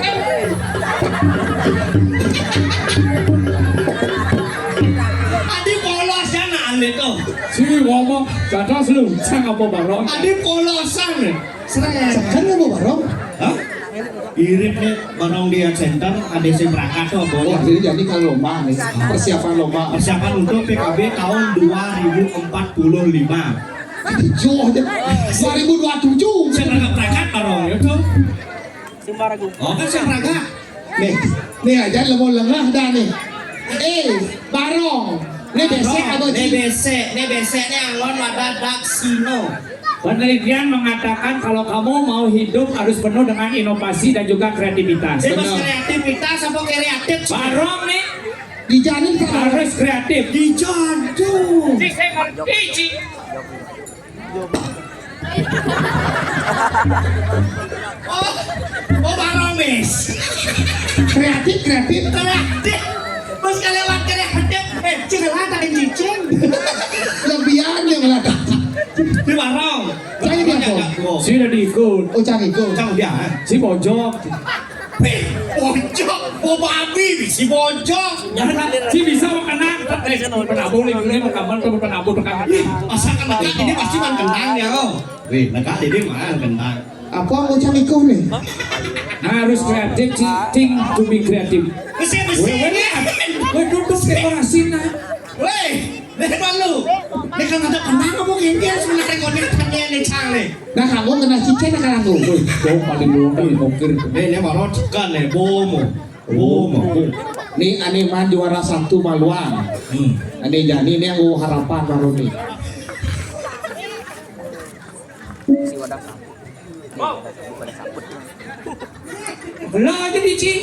Adi polosan ane tuh. si ngomong jatuh lu jangan abo barong Adi polosan nih. Kan nggak mau barong. Hah? Irit nih barong dia center ada si berangkat tuh Oh, boleh. jadi kan lomba nih. Persiapan lomba. Persiapan untuk PKB tahun 2045. Jauh aja. 2027. Saya berangkat berangkat barong itu. Oh kan saya berangkat. Nih aja lemon lengah dah nih. Barong. Nih besek atau Ji? NBC nih angon wadah daksino. penelitian mengatakan kalau kamu mau hidup harus penuh dengan inovasi dan juga kreativitas Bebas kreativitas apa kreatif? barong nih Dijanin kan. harus kreatif Dijantung. Oh barong mis. Kreatif. Kreatif. Mas kelewat kreatif. Cinglah tadi cicing. Lebihan yang melata. Di barong. Saya dia kok. si udah diikut Oh cari kok. Cang dia. si pojok Bojok. Oh babi si bojok. si bisa makanan penabuh ini makaman ke penabuh tekan Masakan makan ini pasti man kentang ya kok. Wih, naga ini mah kentang. Apa mau cari kok nih? harus kreatif think to be kreatif Besi. gue duduk dekorasi nah Weh, lihat lu. Ini kan ada kentang kamu ini sebenarnya konektannya nih cang nih. Nah kamu kena cicen kan kamu. jauh paling luar mungkin Ini baru tekan nih bomo. Nih ane man juara 1 maluan. Ane jadi ini yang harapan baru nih. belah aja di Ci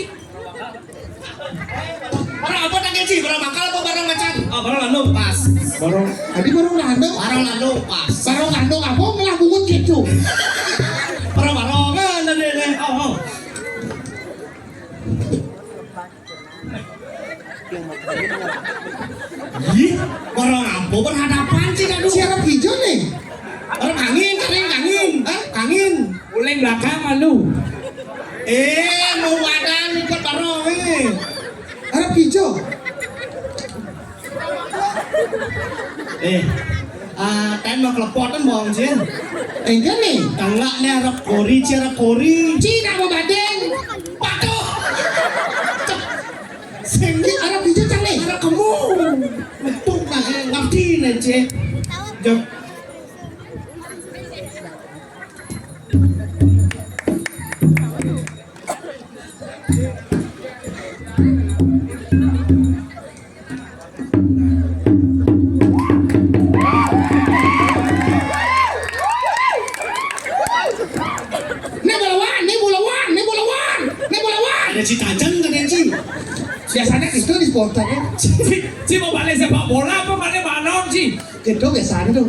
Barang apa tak sih? Barang bakal apa barang macan? Oh, barang landung pas. barong Tadi baru ngandung. Barang landung pas. Baru ngandung apa ngelah bungut gitu. Barang kan ada. Oh. Ih, barang apa berhadapan sih aduh. Siapa hijau nih? Barang angin. Hah? Angin. uleng belakang malu Mau wadah ikut barang Arab hijau. Ten mau kelepotan bang sih. Enggak nih. Enggak nih Arab kori. Cina mau badeng. Patuh. Ini Arab hijau cang nih. Arab kamu. Betul nah ngerti nih cek. Jom. Ada si Tajang kan yang sih. Biasanya itu di spontan ya. si mau balik sepak bola apa balik balon sih Gitu biasanya tuh.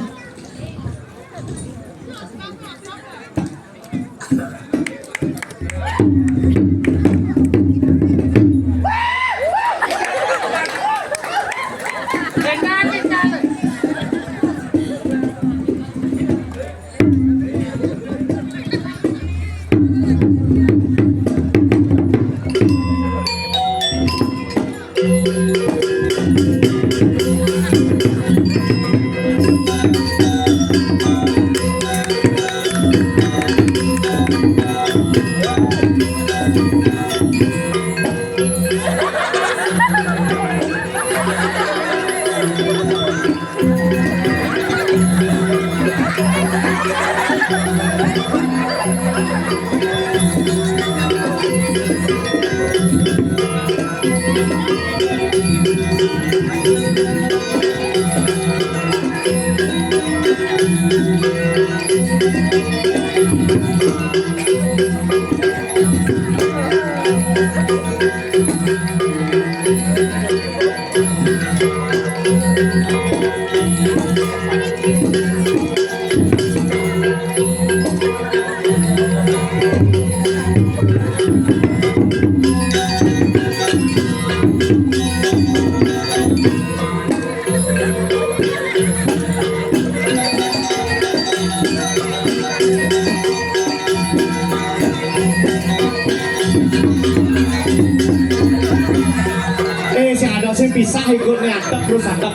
Si ada saya pisah ikut ngadep terus adep.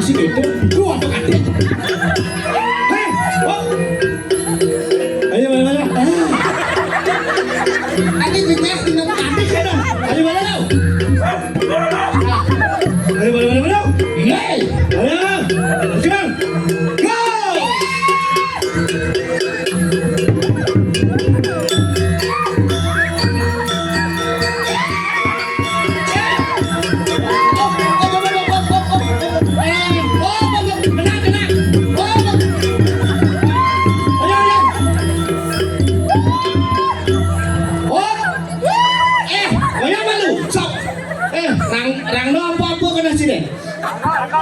Musik itu dua tuh kan. Hei, oh. Ayo mana? Tadi dengar tinggal mati kan dong. Ayo mana? Ayo mana? Yeay. Ayo, sekarang, go! Rang no apa kena sini?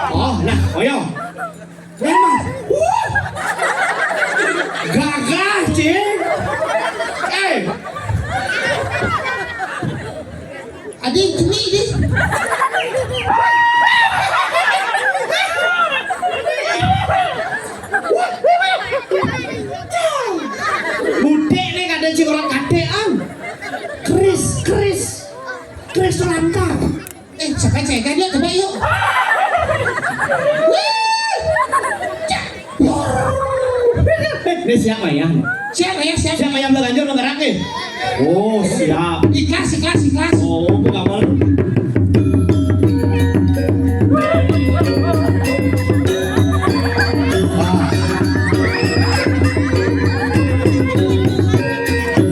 Oh, nah, ayo. Memang. Gagah, cing. Adik ini ini. Budek nih kadang cing orang kadean. Kris lantar. Sampai jaga dia coba yuk. Ini siapa ya? Siapa ya? Siapa yang berganjur ngerak? Oh, siap. Ikhlas. Oh, bukan malu.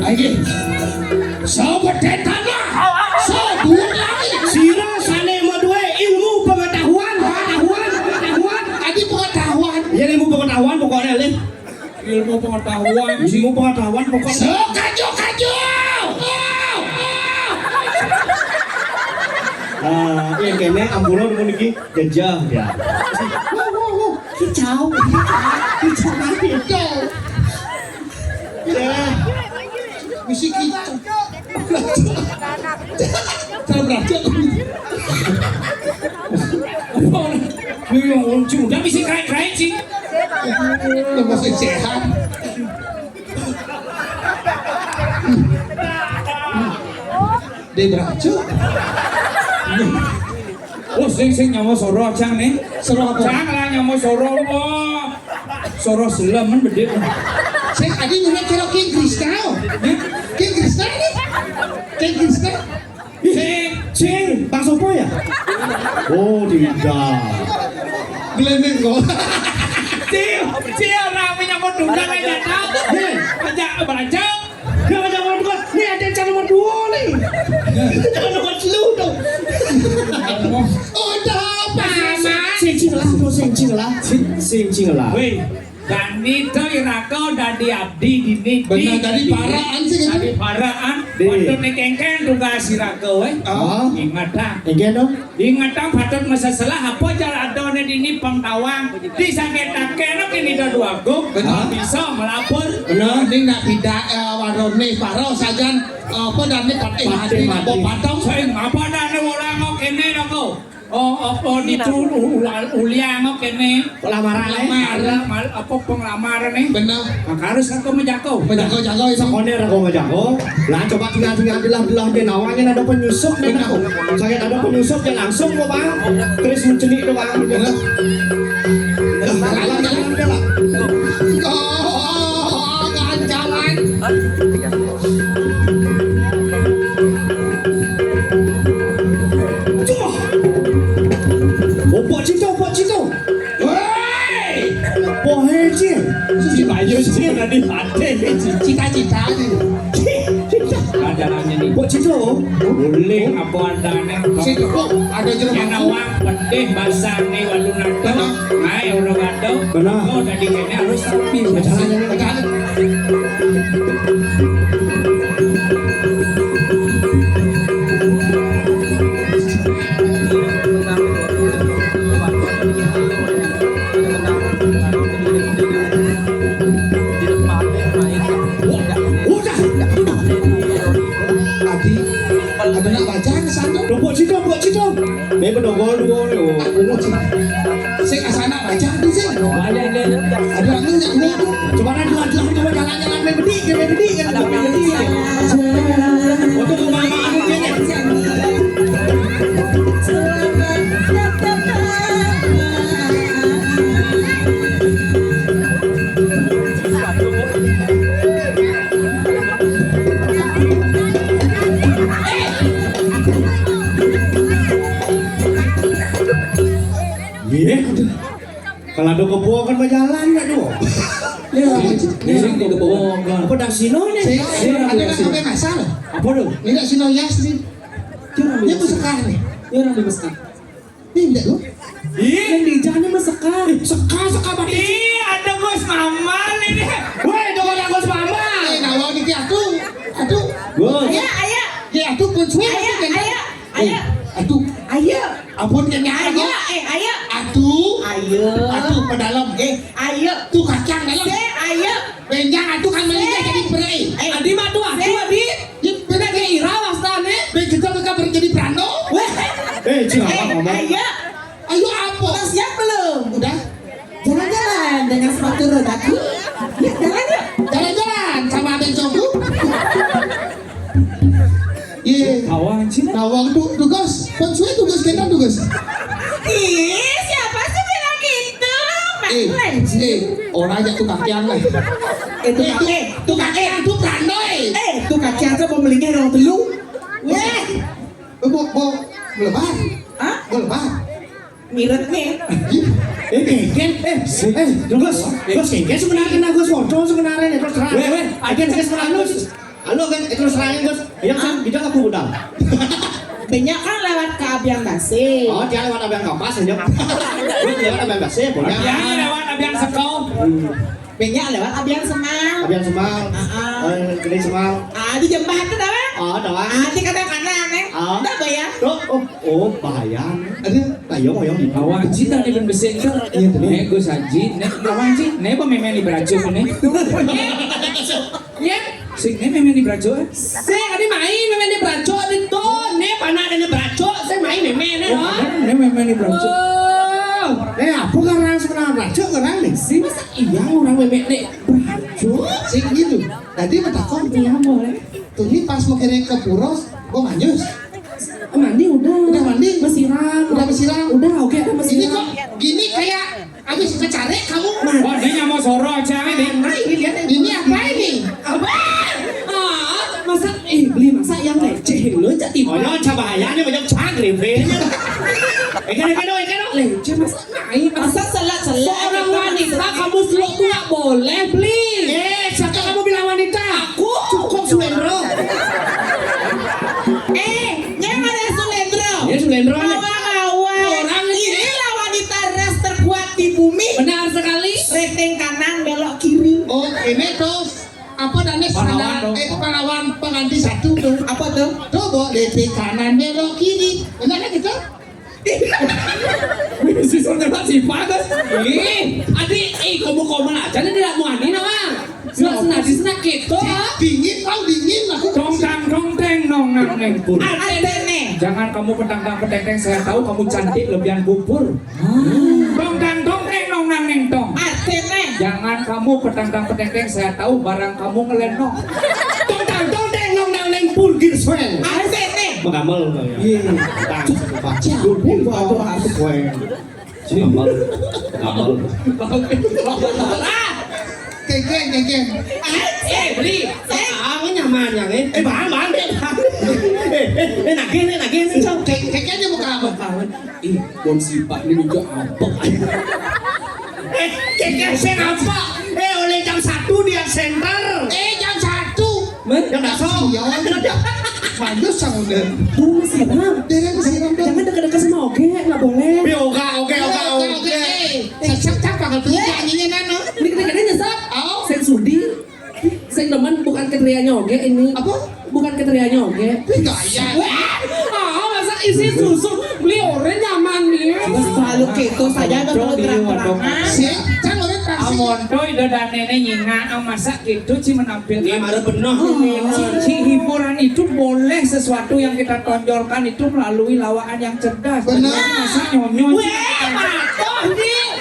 Ayo. Sobat tanah. Sobat lagi. Sira sane madue ilmu pengetahuan. Adi pengetahuan. Ya ilmu pengetahuan pokoknya leh. Ilmu pengetahuan pokoknya. So kaju. Yang kene ambulan mau niki gajah ya. Wow. Kicau lagi. Ya. Misi kicau. Cara beraja. Yang lucu, udah bisa keren sih. Masih sehat. Dia beraja. Oh, sing nyawa soro cang nih. Soro apa? Cang lah nyawa soro loh. Soro selaman bedit. Saya tadi nyuruh cerok King Kristal. King Kristal nih. King Kristal. Cing, Bang Sopo ya? Oh, tidak. Gelendeng kok. Cil, ramenya mau dundang aja tahu. Aja belajar. Dia ngajak nomor 2. Nih ada yang nomor 2 nih. Jangan nomor 10 dong. Udah paman. Sing lah. Weh, dan itu irako dari abdi dini. Benar, dari paraan sih, kan? Dari paraan. Di. Waktu nekengken tugas irako, weh. Oh. Ingat dah. Egen dong. Ingat dah patut masa salah apa jalan adone dini pangtawang. Di sakit takeno kini dah dua gong. Benar. Bisa melapor. Benar, ini nak tidak warone paro sajan apa dan ini patih hati Mati. mau patong. Saya ngapa dah ne orang ngok kene dah kau. Oh, apa itu uliang ngok kene. Lamaran Lamaran, apa penglamaran nih? Benar, Maka harus kan kau menjangkau. menjaga-jaga itu. Sekoner aku ngejago. Lah coba tinggal belah dia nawangin ada penyusup dan aku. Saya ada penyusup dia langsung kok bang. Terus mencenik tuh bang. Benar. Jalan. Oh, jalan. Oh, Pok Cito. Hei, Pok Heci. Si Bayu sih tadi hati. cita-cita nih. Ada namanya nih. Pok Cito. Boleh apa ada nih? Situ kok ada jeruk Yang aku. nawang pedih bahasa nih walu nato. Hai orang nato. Benar. Kau tadi kene harus rapi. Jalannya nih. Jalan. Udah. Tadi ada nak baca ke sana. Pok Cito. Ini pedogol dua nih. Aku mau sih. Saya ke sana baca di sini. Ada Ada lagi nggak ini? Coba coba jalan main bedik kan. Untuk mama aku kayaknya. Iya. Kalau ada kebuah kan berjalan nggak tuh? Ini kebohongan. Apa dah sino nih? Saya ada nak sampai masalah. Apa tuh? Ini nak sino yas nih. Dia bersekar nih. Ya orang dimasak. Ini tidak tuh. Yang di jangan masakan. Seka pakai. Ih, ada bos mama ini. Weh, jangan ada mama. Nawang ini aduh. Gus. Ya aduh pun suwe. Aduh. Ampun kena aduh. Aduh ke dalam. Tuh kacang dalam. Benjang aduh kan melingkar jadi berai. Adi mah tuh, adi. Benar ke ira wastane. Benjang mereka berjadi prano. Cina ngomong. Ayo apa? Siap belum? Udah. Jalan-jalan dengan sepatu rodaku. Ya, jalan yuk. Jalan-jalan sama adik cowokku. Iya. Kawan Cina. Nawang tugas. Konsumen tugas kita tugas. Ih, siapa sih bilang gitu? Maklen. Orang aja tuh kakian lah. Tuh kakian tuh prano Tuh kaki aja mau melingkar orang telung. Weh, Mau melebar. hah? Mau lebar. Mirip nih. Gus kengken sebenarnya Gus foto sebenarnya terus terang. Weh, Agen saya sebenarnya Halo kan, terus terangin Gus. Ya kan, kita aku udah. Banyak kan lewat ke Abiang Basi. Oh, dia lewat abang kapas aja. Gus lewat abang kasih, punya. Yang lewat abiang sekau. Banyak lewat Abiang Semang. Abang Semal. Gede Semal. Di jembatan apa? Oh, doang. Di kanan-kanan nih. Ah. Udah bayar. Oh, bahaya. Ada. Tayo di bawah. Kawan Cina nih ben besen tuh. Nih gue saji. Nih kawan Cina. Nih apa memang di beracu nih? Ya, Sing nih memang di beracu. saya tadi main memang di Braco itu. Nih panah ada Braco, saya main memang nih. Nih memang di beracu. Apa karang sebenarnya? Cok karang nih. Sih masa iya orang memek nih Braco? Sing gitu. Tadi bertakon. Iya boleh. Tuh ini pas mau kirim ke Puros, gua manyus. Mandi udah. Udah mandi? Bersiram. Udah bersiram? Udah oke udah Ini bersiram. kok gini kayak habis kecari kamu. Oh, dia mau soro aja nih. Nah ini lihat Ini apa ini? Apa? Masa beli masa yang receh lu jadi Oh, nó cho bahayanya macam cangkir, friend. Ikan. Leceh masa naik masa salah seorang wanita kamu selok tuh nggak boleh beli. Siapa kamu bilang wanita? Aku Cukup Sulendro. Yang ada Sulendro. Ya Sulendro Orang inilah wanita ras terkuat di bumi. Benar sekali. Reteng kanan belok kiri. Oh, ini tuh apa namanya pahlawan pengganti satu tuh. Apa tuh? Coba letik kanan belok kiri. Benar gitu? Si Sonja masih panas. Adik, kamu aja nih tidak mau ani nama. Senadi senak gitu. Dingin aku. Dong teng nong nang neng pur. Adene. Jangan kamu petang-peteng, saya tahu kamu cantik lebihan bubur. Dong teng nong nang neng tong. Adene. Jangan kamu petang-peteng, saya tahu barang kamu ngelenong. Tong teng nong nang neng pur girswen. Adene. Mengamal ya. Iya. Baca. Dulu aku kowe. Mengamal. Geng. Beli. Ang nyaman yang bahan deh. Nagin cok. Kayaknya bukan apa. Bon sipak ini juga apa? Kekesen apa? Oleh jam 1 dia center. Jam 1. Yang dasar. Bagus sama udah. Tunggu siram. Jangan dekat-dekat sama Oke, nggak boleh. Oke. Cak bakal penyanyinya nano. Ini kadang-kadang nyesat. Oh. Saya sudi. Saya demen bukan keterianya Oke ini. Apa? Bukan keterianya Oke. Gaya. Masa isi susu beli oren nyaman nih. Selalu gitu saja kalau terang-terangan. Kan orang taksi. Amon toy dan nenek nyinga masa gitu sih menampilkan. Ini malah benar. Si hiburan itu boleh sesuatu yang kita tonjolkan itu melalui lawakan yang cerdas. Benar. Masa nyonyon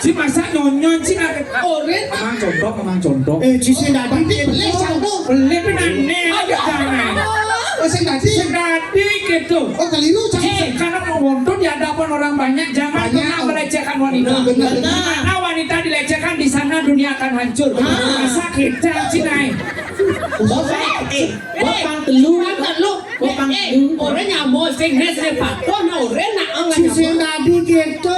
si masa nyonyon sih Oren. Memang contoh. Cici tadi Beli sanggup. Beli penane ada jangan. Sedadi gitu. Oh keliru Karena mau di hadapan orang banyak jangan pernah melecehkan wanita. Benar. Karena wanita dilecehkan di sana dunia akan hancur. Masa kita Cinai. Bopang telu. Bopang telu. Oren nyambo sing hes repato na oren na enggak Cici tadi gitu.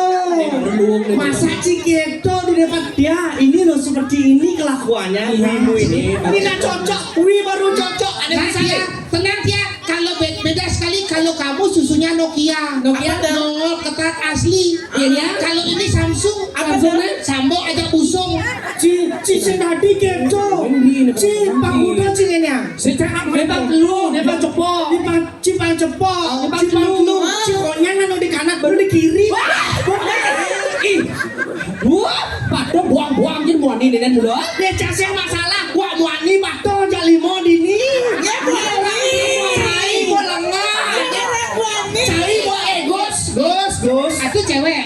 Masa gitu di depan dia ini loh seperti ini kelakuannya ibu ini. Ini nggak cocok. Wih baru cocok. Ada saya tenang ya. Kalau beda sekali kalau kamu susunya Nokia. Nokia nol ketat asli. Iya. Kalau ini Samsung. Samsungnya? Sambo aja usung. Cici tadi gitu. Cici panguda cinya. Secara Bebang telu, bebang cepo. Cipang cepok. Cipang Cipang telu. telu. Cikonnya nggak di kanan baru di kiri. Pato buang-buang jadi muani dengan muda. Dia casih masalah. Gua muani pato jalimo dini. Ya muani. Cai gua lengah. Cai gua egos. Gus. Aku cewek.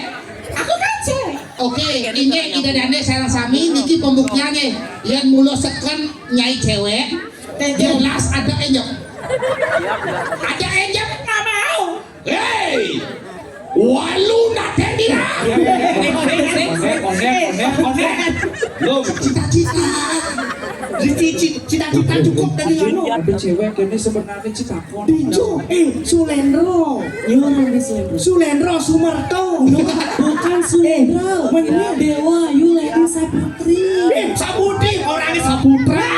Aku kan cewek. Oke, ini tidak ada sarang sami niki pembuktiannya. Yang mulo seken nyai cewek. Jelas ada enyok. Ada enyok nggak mau. Hey, walu nate dira. Cita-cita. Cita-cita cukup dari kamu. Ada cewek ini sebenarnya citakon. Bijo, Sulendro. Sulendro Sumerto. Bukan Sulendro. Dewa Yuleni Saputri. Sabudi orangnya Saputra.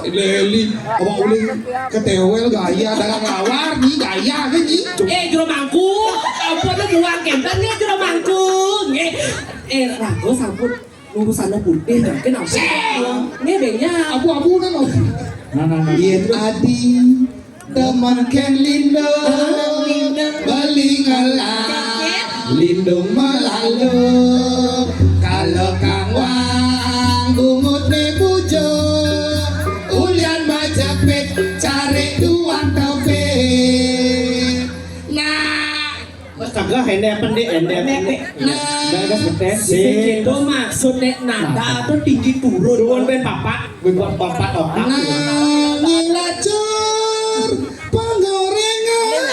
Leli, awak uling ketewel gaya dagang lawar nih gaya gini. Jero mangku. Apa tuh buang kempen nih jero mangku. Rago sampun nunggu sana putih kenapa? Ini bedanya Abu-abu kan loh. Yen adi teman ken lindung balingalah lindung melalu kalau kang wang gungut ne bujo ulian majapit cari duang tope. Astaga, hende itu maksudnya nada atau tinggi turun. Duon ben papat otak. Nanging lacur penggorengan.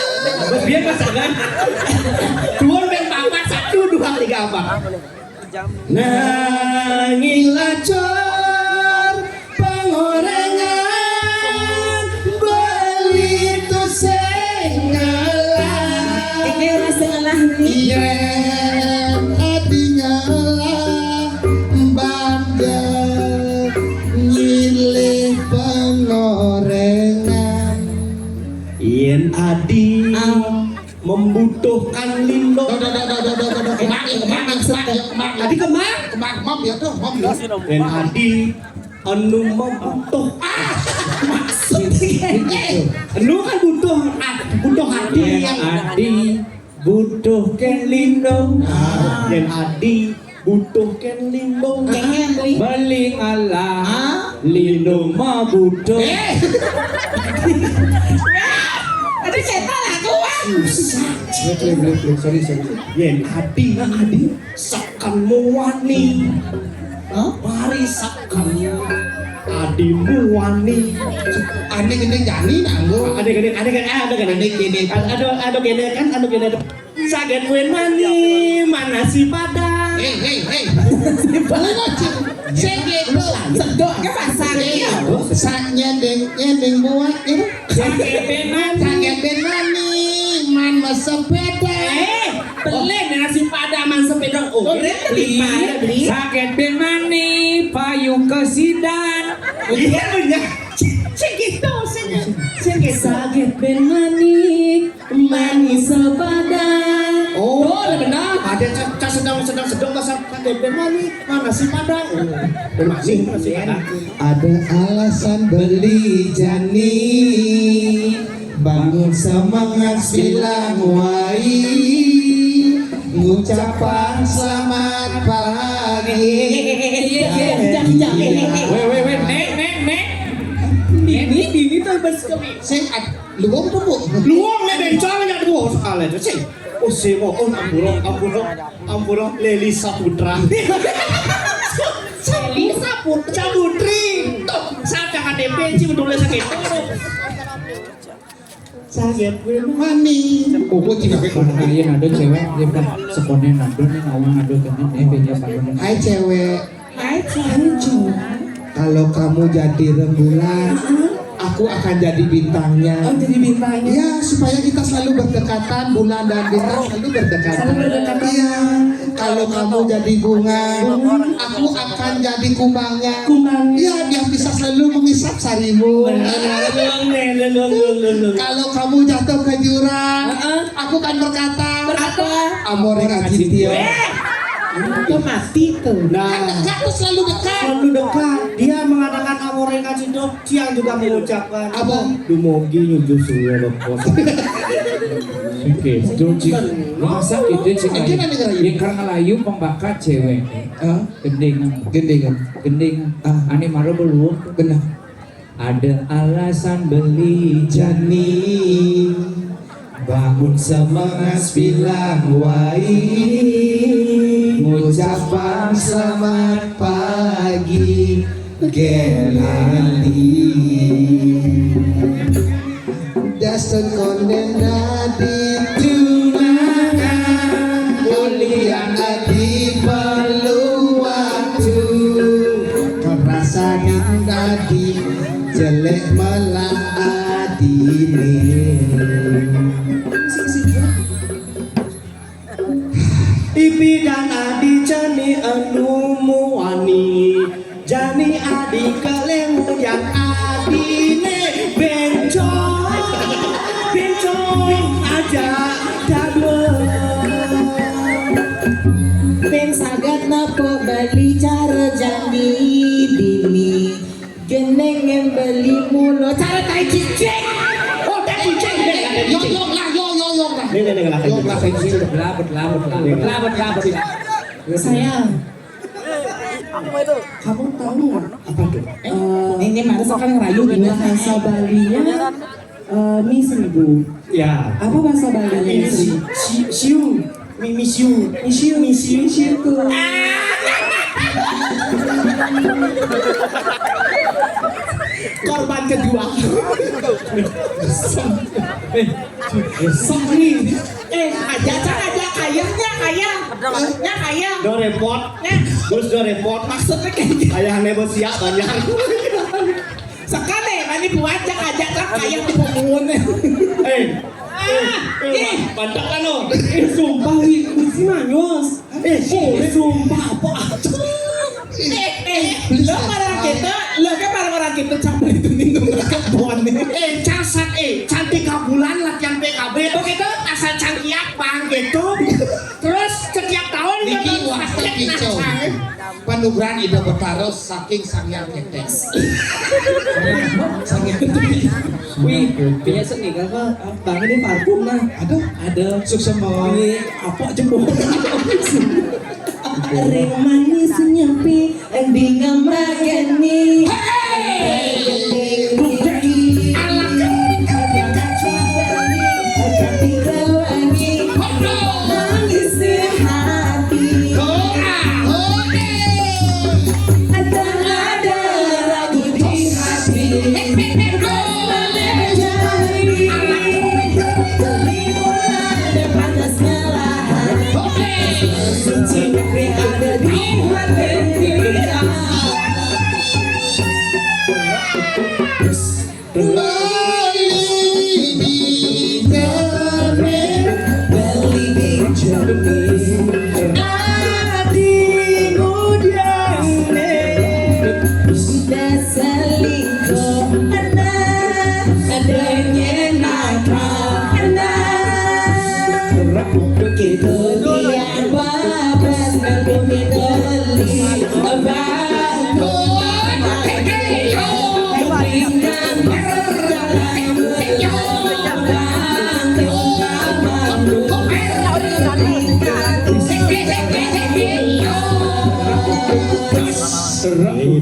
Biar pasangan. Duon ben papat 1 2 3 4. Nanging lacur penggorengan beli tu sengalah. Ini rasa ngalah nih. Yen adinya lah bangga nyilih pengorengan. Yen adi membuat butuhkan lindung. Kemang. Tadi kemang. Kemang, ya tuh, ya. Dan adi anu membutuh maksudnya anu kan butuh hati yang Adi butuh ken lindung. dan adi butuh ken lindung Beling Allah lindung mah butuh. Tadi cetak lah aku. Sorry. yen adi sakan muwani mari sakan adimu wani Ane gede jani nanggo. ada gede saget wen mani mana si padang Hei. Segitu. Sedok ke pasar ya. Sak nyending buat ini. saget wen mani Sangat benani, man sepeda. Beli dengan si padaman sepeda. Oh, beli. Sakit bin mani payung kesidan. iya bener Segitu sakit ben manik manis sepadan. oh benar ada sedang bahasa saget wen mani mana si padang masih padang Ada alasan beli jani, bangun semangat bilang wai, ngucapan selamat pagi. Weh, nek. Ini tuh bas kami. Sehat, luang tuh bu. luang le bencana nya dua salah itu sih oh sebo ampuro Leli Saputra Sabutri tuh saya KDP sih betul sakit saget wen Mani. Oh, tidak kalian ada cewek dia kan sekonen ada nih ngawang ada kan beda paling. Hai cewek, Hai cowok. kalau kamu jadi rembulan, aku akan jadi bintangnya. Oh jadi bintangnya. Ya, supaya kita selalu berdekatan, bulan dan bintang selalu berdekatan. Iya, kalau kamu jadi bunga, aku akan jadi kumbangnya. Iya, biar bisa selalu mengisap sarimu. Kalau kamu jatuh ke jurang, aku kan berkata, Amore Ngajitio. itu mati tuh nah Aku selalu dekat. selalu dekat dia mengatakan amore kacindo siang juga mengucapkan Apa? dumogi nyuju suwe lokos Oke, donci. Masa kita cek Ini kan negara ini. yang karena layu pembakat cewek. Gendengan. Gendengan. Ane marah belum. Benar. Ada alasan beli Jani, bangun semangat bilang wai, ngucapan selamat pagi Gelali. Dasar kondena di tunangan, mulia di perlu waktu, merasa tadi jelek malah adine. Ipi dan adi jani anu muani jani adi kelemu yang adine bencong aja dadwe Ben sagat napa beli cara jani dini geneng yang beli mulu cara tai cicing. oh tak cicing deh Yo lah. nih lah Sayang, kamu tahu nggak? apa tuh Ini masa kan ngerayu gini bahasa Balinya minggu. ya Apa bahasa Balinya minggu? siu Misiu tuh. korban kedua sorry Aja kaya. do report terus do report Maksudnya kayak gitu. ayah negosia banyak Sekali, mani buat aja kan kaya di pemun. pantak kan lo Sumpah, si Manyos. Sumpah, apa? Lo kan orang kita campur itu minum kebon. cantik bulan latihan PKB begitu asal cangkiak Panugrahan ida bertaros saking sangyang ketek. Wih, punya seni kan Pak? Bang ini parfum nah. Ada. Sukses mau. Ini apa jempol? Reng manis nyampi, ending makan nih.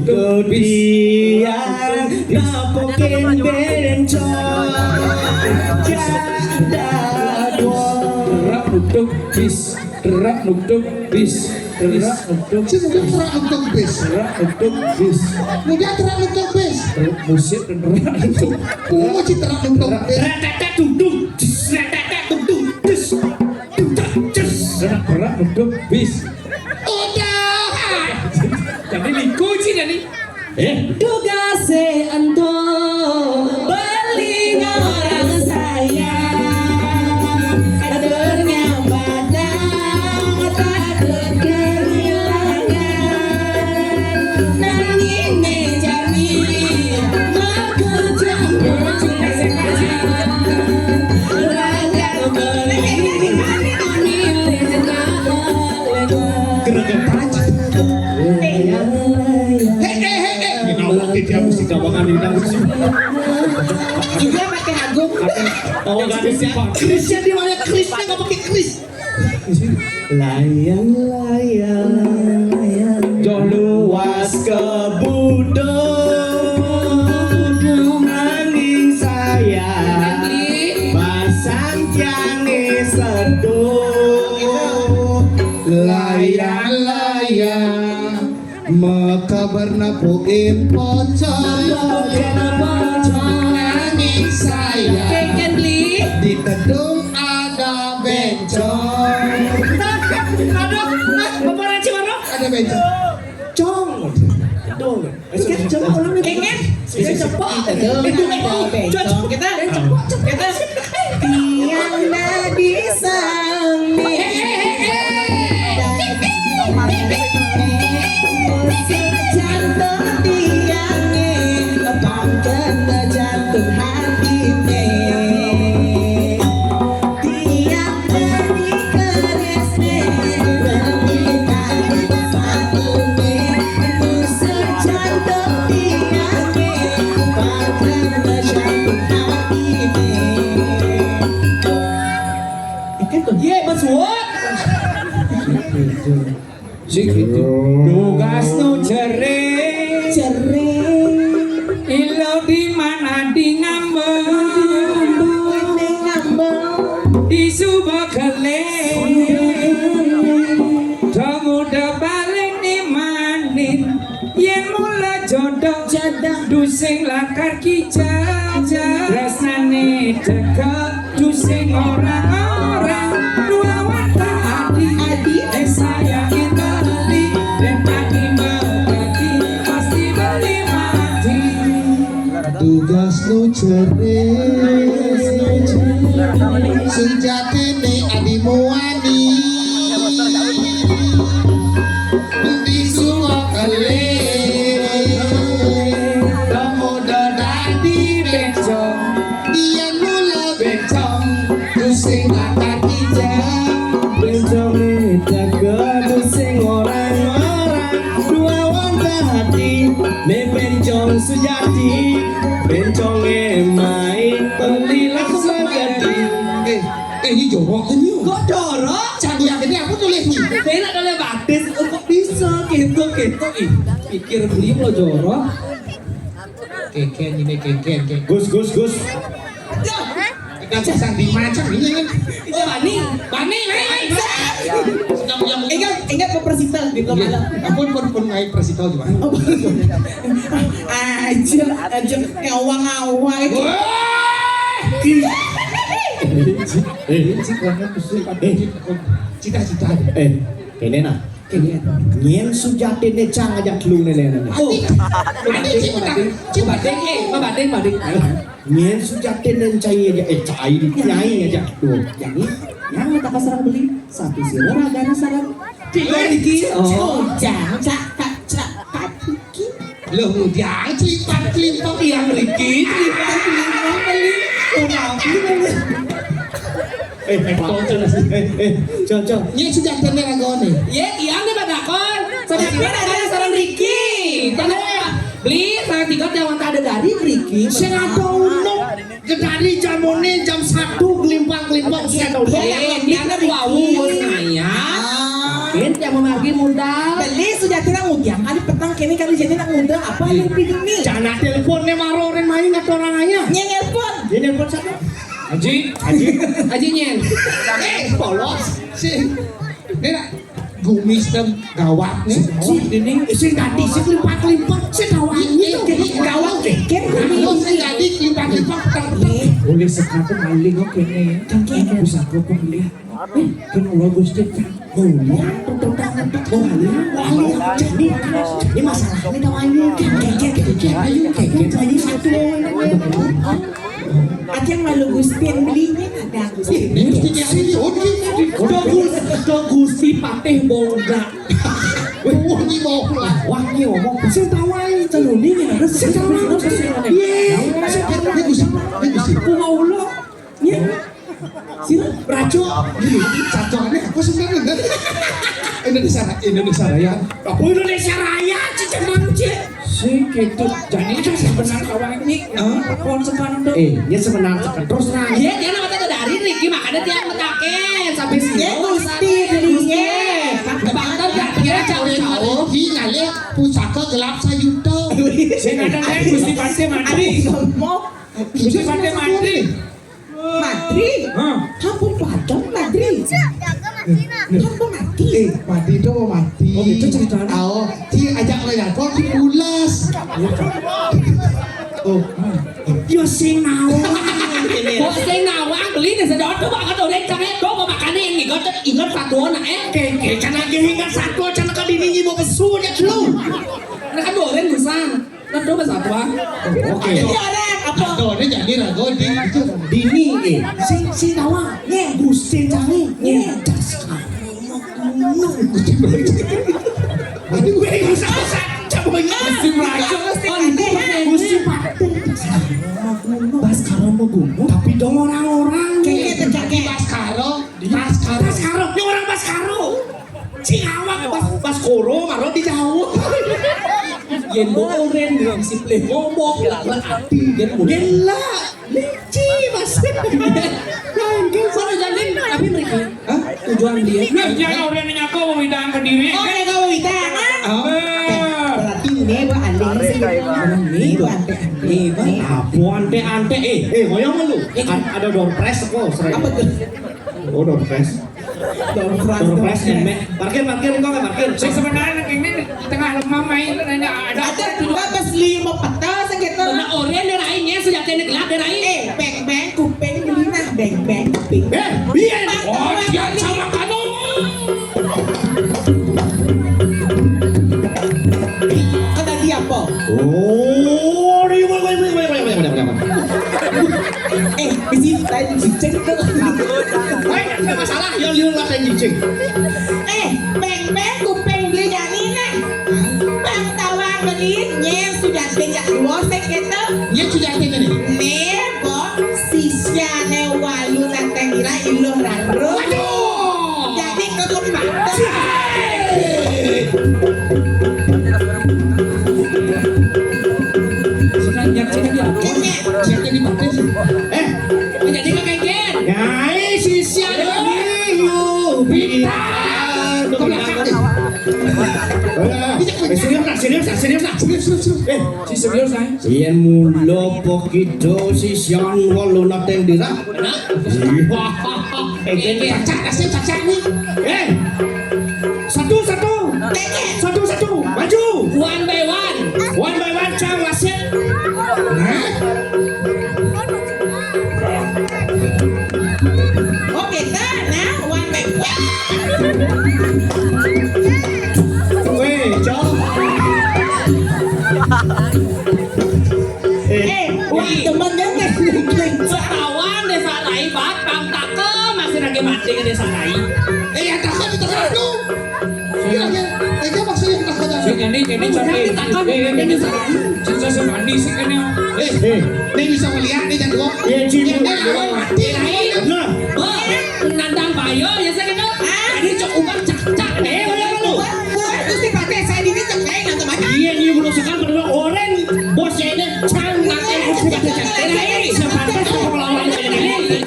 Kemudian napokin berencong jada Derak nukduk bis, derak nukduk bis, derak nukduk Si muda terak nonton bis. derak nukduk bis. Muda terak nonton bis. Musik dan derak nukduk. Oh, si terak nonton bis. Derak derak nukduk bis. Udah. Jadi liku sih jadi. Tugasnya untuk beli orang sayang, kadernya padang, takut kehilangan. Nangine jamil, makujang berjuang. Raga beli, milih segala. Dia mesti gawangan di dalam sini. juga pakai agung. Oh, gak ada sifat. Krisnya di mana? Krisnya nggak pakai kris. Layang Jauh luas kebudung angin saya pasang tiange seduh Layang makabarna po impocong angin saya di tedung ada bencong ada bencong Cong. Dong. Coba ulang lagi. Bisa cepat. Kita tiang nadi sami jantung tiangnya bangkan jantung hati tiang nadi keresne berminta satu busur jantung tiangnya bangkan jantung hati Ye, bersuat. Segitu. Tugas nu jere, ilau di mana di ngambek, di subakale, muda balik di manin, yen mula jodoh, dusing lakar kijang, rasane dekat, dusing orang-orang, dua wata adi, sayangin beli, dan pagi berbagi, pasti beli mati. tugas nu ceres sejati ne adi muani di semua kali Kamu dadi bencong, dia mula bencong, pusing lagu yang gede aku tulis nih. Saya nak kalau batis, kok bisa gitu. Ih, pikir beli lo jorok. Keken ini keken. Gus. Kita pasang di macam ini kan. Oh, Bani, Ingat ke Persita gitu malam. Pun naik Persito gimana? Aja ngawang-ngawang. Cita-cita. Kene nah. Nyen sujate ne cang ajak lu nene. Oh, Bading. Nyen sujate ne cai aja tuh. Jadi yang kita pasarang beli satu sirah ragana sarang. Iki. Oh, cak. Loh, jangan celipat Yang Riki, beli. Cocok. Ini sudah tener agone. Iya nih badakon. Sedangkan ada sarang Riki. Beli sarang tiga yang ada dari Riki. Sing ada uno gedari jamone jam 1 gelimpang-gelimpang sing ada. Dia kan wawu saya. Mungkin yang memagi modal. Beli sudah tidak ngundang kali petang kini kali jadi nak ngundang apa yang begini? Jangan teleponnya maro orang main atau orang ayah. Nyenelpon. Dia nelpon satu. Aji nyen. Polos. Nena gumis dan gawat nih. Sing tadi sing limpah-limpah sing gawat. Gawat keken. Sing tadi limpah-limpah Boleh sekatu maling oke nih. Kan bisa kau pembeli. Kan Allah Gusti. Oh, Ini masalahnya tawayu keken satu. Ada yang malu Gusti yang belinya ada Gusti. Gusti patih bongga. Wangi mau lah. Wangi ngomong. Saya tawain calon ini ada sekarang. Ini gusi. Allah. Ya. Sini raco. Cacoannya aku sebenarnya. Indonesia Raya. Apa Indonesia Raya cicemang cik. sih gitu. Jadi itu sebenarnya kawan ini konsepan tuh. Dia sebenarnya terus nanya. Iya, dia nama tadi dari Ricky makanya dia metaken sampai sini. Gusti belinya. Kebangetan gak kira jauh-jauh. Hingalnya pusaka gelap sayuto. Saya kadang Gusti Pante Mantri. Gusti Pante Mantri. Matri. Kampung Padang Matri. Kampung mati. Mati itu mau mati. Oh itu ceritanya. Oh, dia ajak ledakan di pulas. Oh, yo sing nawang. Kok saya nawang beli dan sedot tuh bakal udah cakep kok mau makan yang ingat satu anak Keke cana ingat satu cana kan ini mau kesunya dulu. Nah kan boleh busan. Nah coba satu Oke. Jadi ada apa? Doanya jadi rago di Dini sing nawang. Nye Gusti canggih. Nye das. Aduh, Usah-usah. Coba Gusti Merajo. Gusti Padang. Baskara mau gunung. Tapi dong orang-orang. Keke terjadi Baskaro. Baskaro. Ini orang Baskaro. Cingawang Baskoro. Maro di jauh. Yen boren dengan disiplin ngomong berarti yen boren Gila. Lici mas. Soalnya jadi tapi mereka tujuan dia Jangan orang yang nyako mau bidang ke diri. Oke kau kita. Berarti ini gua andeng sih. Ini gua andeng. Abu ante ngoyong lu. Ada door press kok sering. Apa tuh? Oh door press. Door Door press emek. Parkir kok parkir. Saya sebenarnya ini di tengah lemah main ada Ada dua pas 5 peta segitu. karena orang dia lainnya sejak ini gelap dia lain Beng kuping beli nah beng kuping. Biar. Oh dia sama kamu. Kata dia apa? Oh, ini Bisi tadi cicing tuh. Ada masalah, yul lah saya cicing. Beng kuping beli yang ini. Bang tawar beli nyeng sudah tinggal dua segitu. dia sudah ada nih. Nebo sisya newalu nantengira iluh randro. Jadi kekempatan. sekarang cek dia Siapa di pakai sih? menjadi kekeken Nyai sisya Pintar. Ke belakang. Serius. Si serius ay. Siyan mulo pokito si Sian walu na tendira. Cacak nih. Satu. Maju. One by one. One by one cang wasit. Okay, now one by one. Weh, cang. Wah, temennya kan Setawan desa lain bat bang take masih lagi mati ke desa lain. Ya takkan ditekan dulu. Itu maksudnya takkan. Si kene capek. Kene sa mandi si kene. Nih bisa melihat nih jago. Ya cium. Mati. Nah, Nandang bayo ya saya kena. Jadi cok ubah cak. lu. Terus dipakai saya di ini cengkeng atau mana? iya dia belum suka berdua orang bosnya ini cang nanti harus baca cang. Sepantas kalau lawan ini.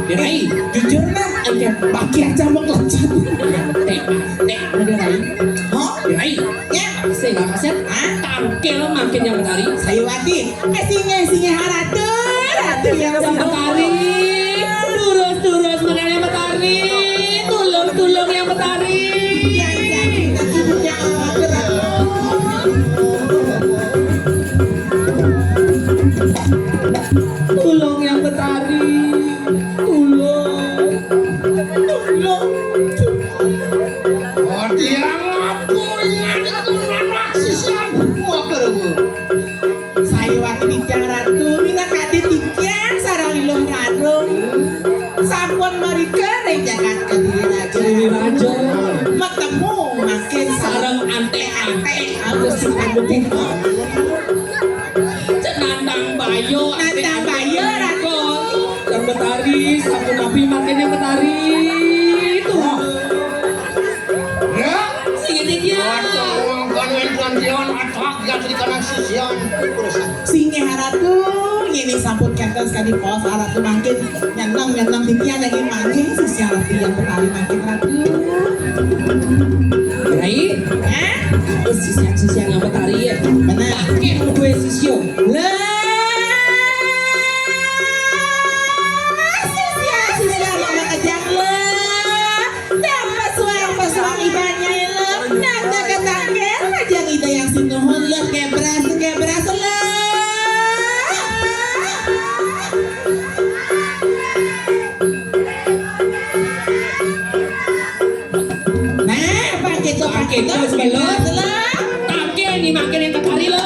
Dirai, Jujur nah, baki aja mau kelancat. Dirai. oh Dirai. ya Saya nggak kasih. Tangkel makin yang betari. saya wati. Singe ratu yang Betari. Turus mana yang betari. Tulung yang betari. Tulung yang betari. Tulung. Dia ngapain itu anak sisian gua kerbu. Saya wati di Tiang Ratu, mina kade tikian sarang ilung karung. Sampun mereka rejakan kediri raja. Matemu makin sarang ante-ante. Harus simpan bukit. Nandang bayo. Nandang bayo, Ratu. Yang betari. Satu nabi makin yang betari. Tuh. Ya, Singin-singin. konwen-konwen atak gat di kanan sisian. Singe Ratu, ini sampun kenten sekali pos Ratu makin nyentang tikian lagi makin sisi Ratu yang betari makin Ratu. Dirai. Sisian yang betari ya. Benar. Pakai gue sisio. Sisia mama kejang le. Dapat suang ibanya le. Nanda ketangkel kejang ida yang sinuhun le kebras le. Nah, pakai itu sebelum. le. Pakai nih makin yang betari lo.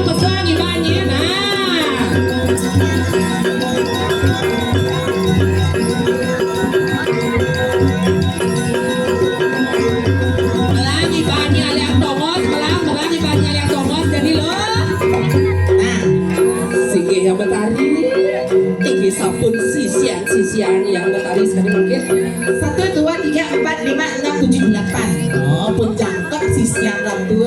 Pesuang ibanya. Nah. Melang ibanya lihat tongos. Melang ibanya lihat tongos. Jadi lo. Nah, Singgih yang betari. Tinggi sapun sisian yang betari sekali mungkin. 1, 2, 3, 4, 5, 6, 7, 8. Oh, pun cakep sisian Ratu.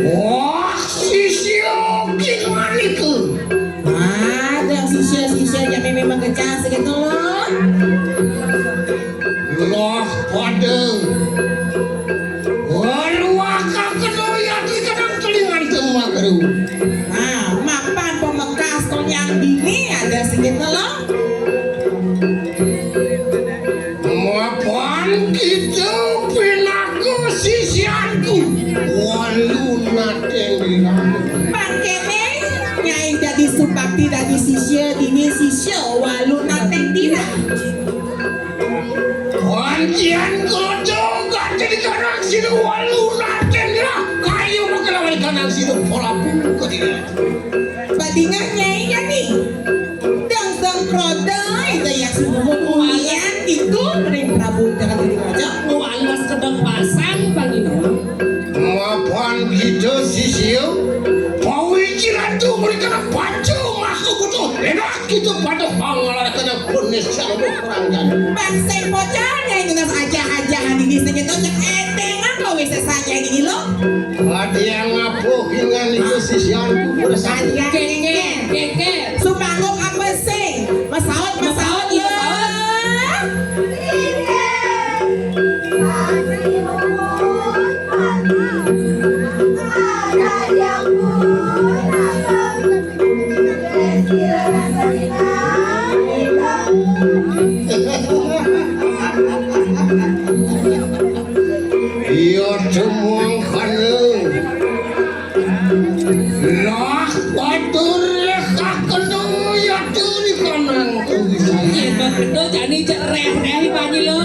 Wah, sisio gimana itu? Ada sisia yang memang kencang segitu loh. Loh, waduh. Waluaka kedoya di kadang telingan semua keru. Nah, mapan pemekas tol yang dini ada segitu loh. Mapan gitu pinaku sisianku. Waluna tenggelam. Pangkene nyai dari supakti dari sisia dini sisia walu nateng tidak. Wancian godong gak jadi kadang sini waluna tenggelam. Kayu makelawai kadang sini pola pun ketiga. Badingan nyai ya nih. Dang kroda itu yang semua umian itu Ring Prabu jangan jadi raja. Alas kedeng pasang pangino. Mapan gitu sisio. Pawijiran tuh mereka baju masuk itu enak gitu pada pangalan kena kunis itu kurang jadi. Bangsa bocahnya itu nas aja ini segitu yang etengan kau bisa saja ini lo. Ada yang ngapu dengan itu sisian Saja Keke, keke. Sumangguk apa sing? Masaut ya. Iya cemuang kaneng. Lah batur lekak kenung ya turi kaneng. Emang kendo jadi cereh-reh pani lo.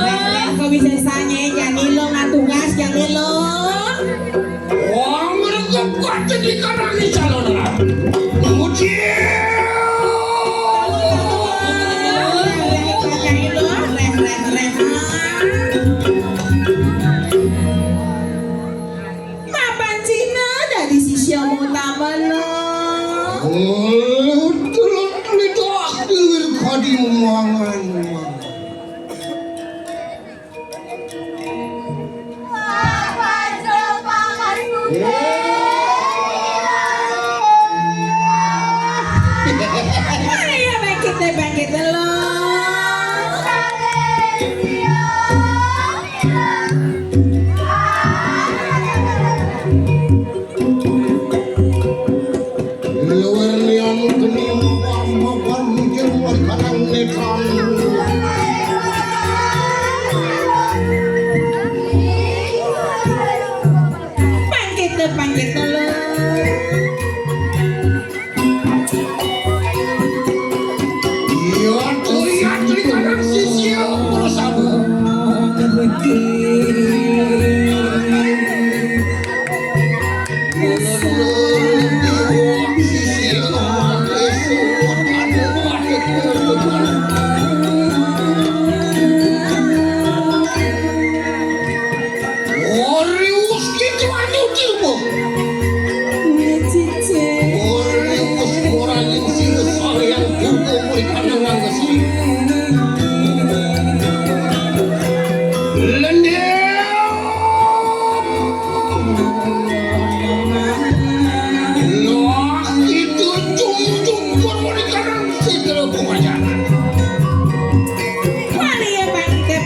Kau bisa sanya jadi lo nggak tugas jadi lo. Wah mereka kuat jadi kanang di calon lah. Kemudian. Mapan Cina dari si Xiaomu taman lo. Tulung itu akhir kadi muangan. Ayo bangkit lo. Luar liang kening mapan mungkin kanang netron. Bangkit lo. Iya tuh ya tuh kanang sisio terus apa?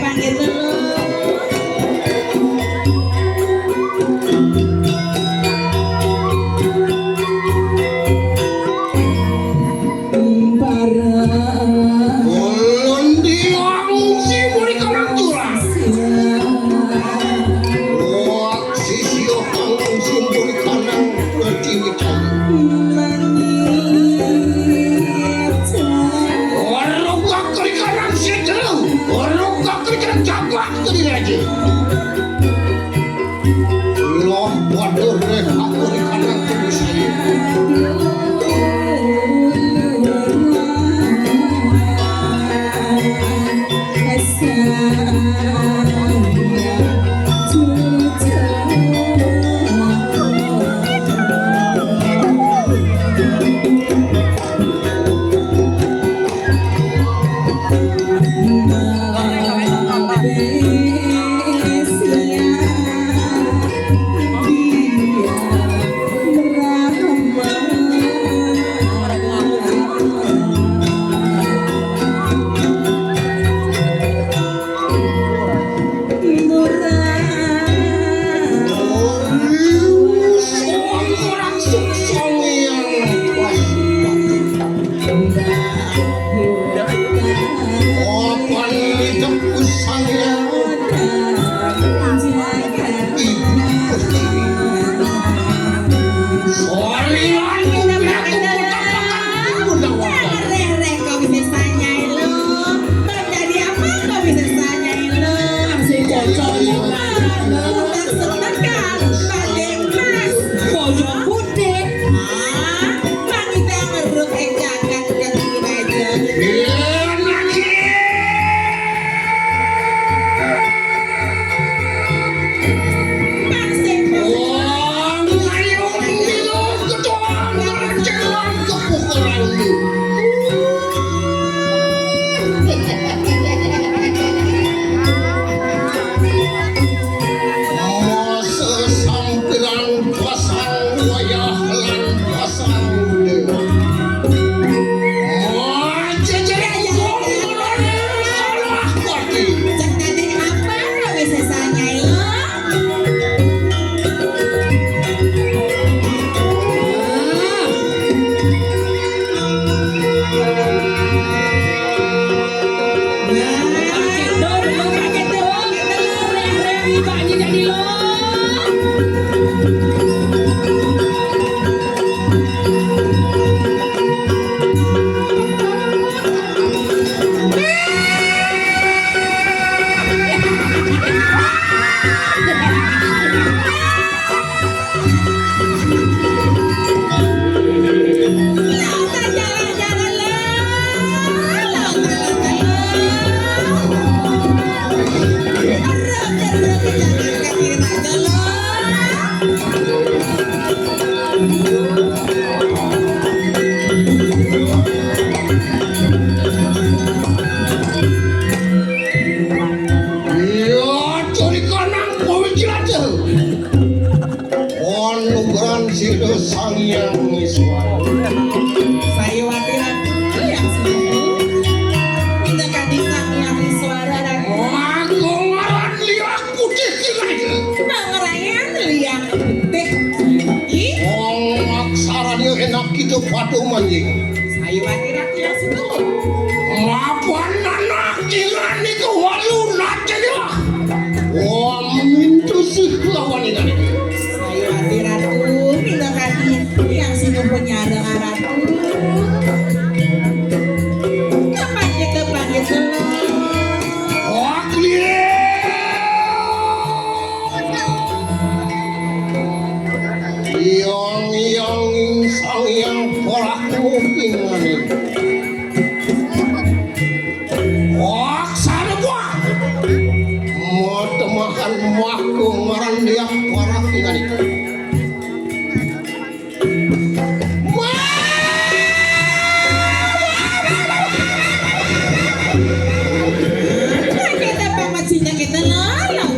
Bangkit lo. Cek tadi apa kau sesanya lo? Iya, curi kanang pemikir aja. Anugerah Sido Sang Yang Iswara. Saya wakil aku yang sibuk. Kita kadisang yang suara dan Aku ngaran liak putih kira. ngerayan liang putih. Ih, Aksara dia enak gitu padu manjing. saya wakil aku yang sibuk. Mapan anak ilan itu walunat dia. Mintu sih lawan ini. Saya wakil aku kita kadis yang sibuk punya dengan ratu. Kepanggil dulu. Yang sang yang porak mungkin sana buah mau temakan waktu ngaran dia porak ini Kita pamacinya kita lo, long.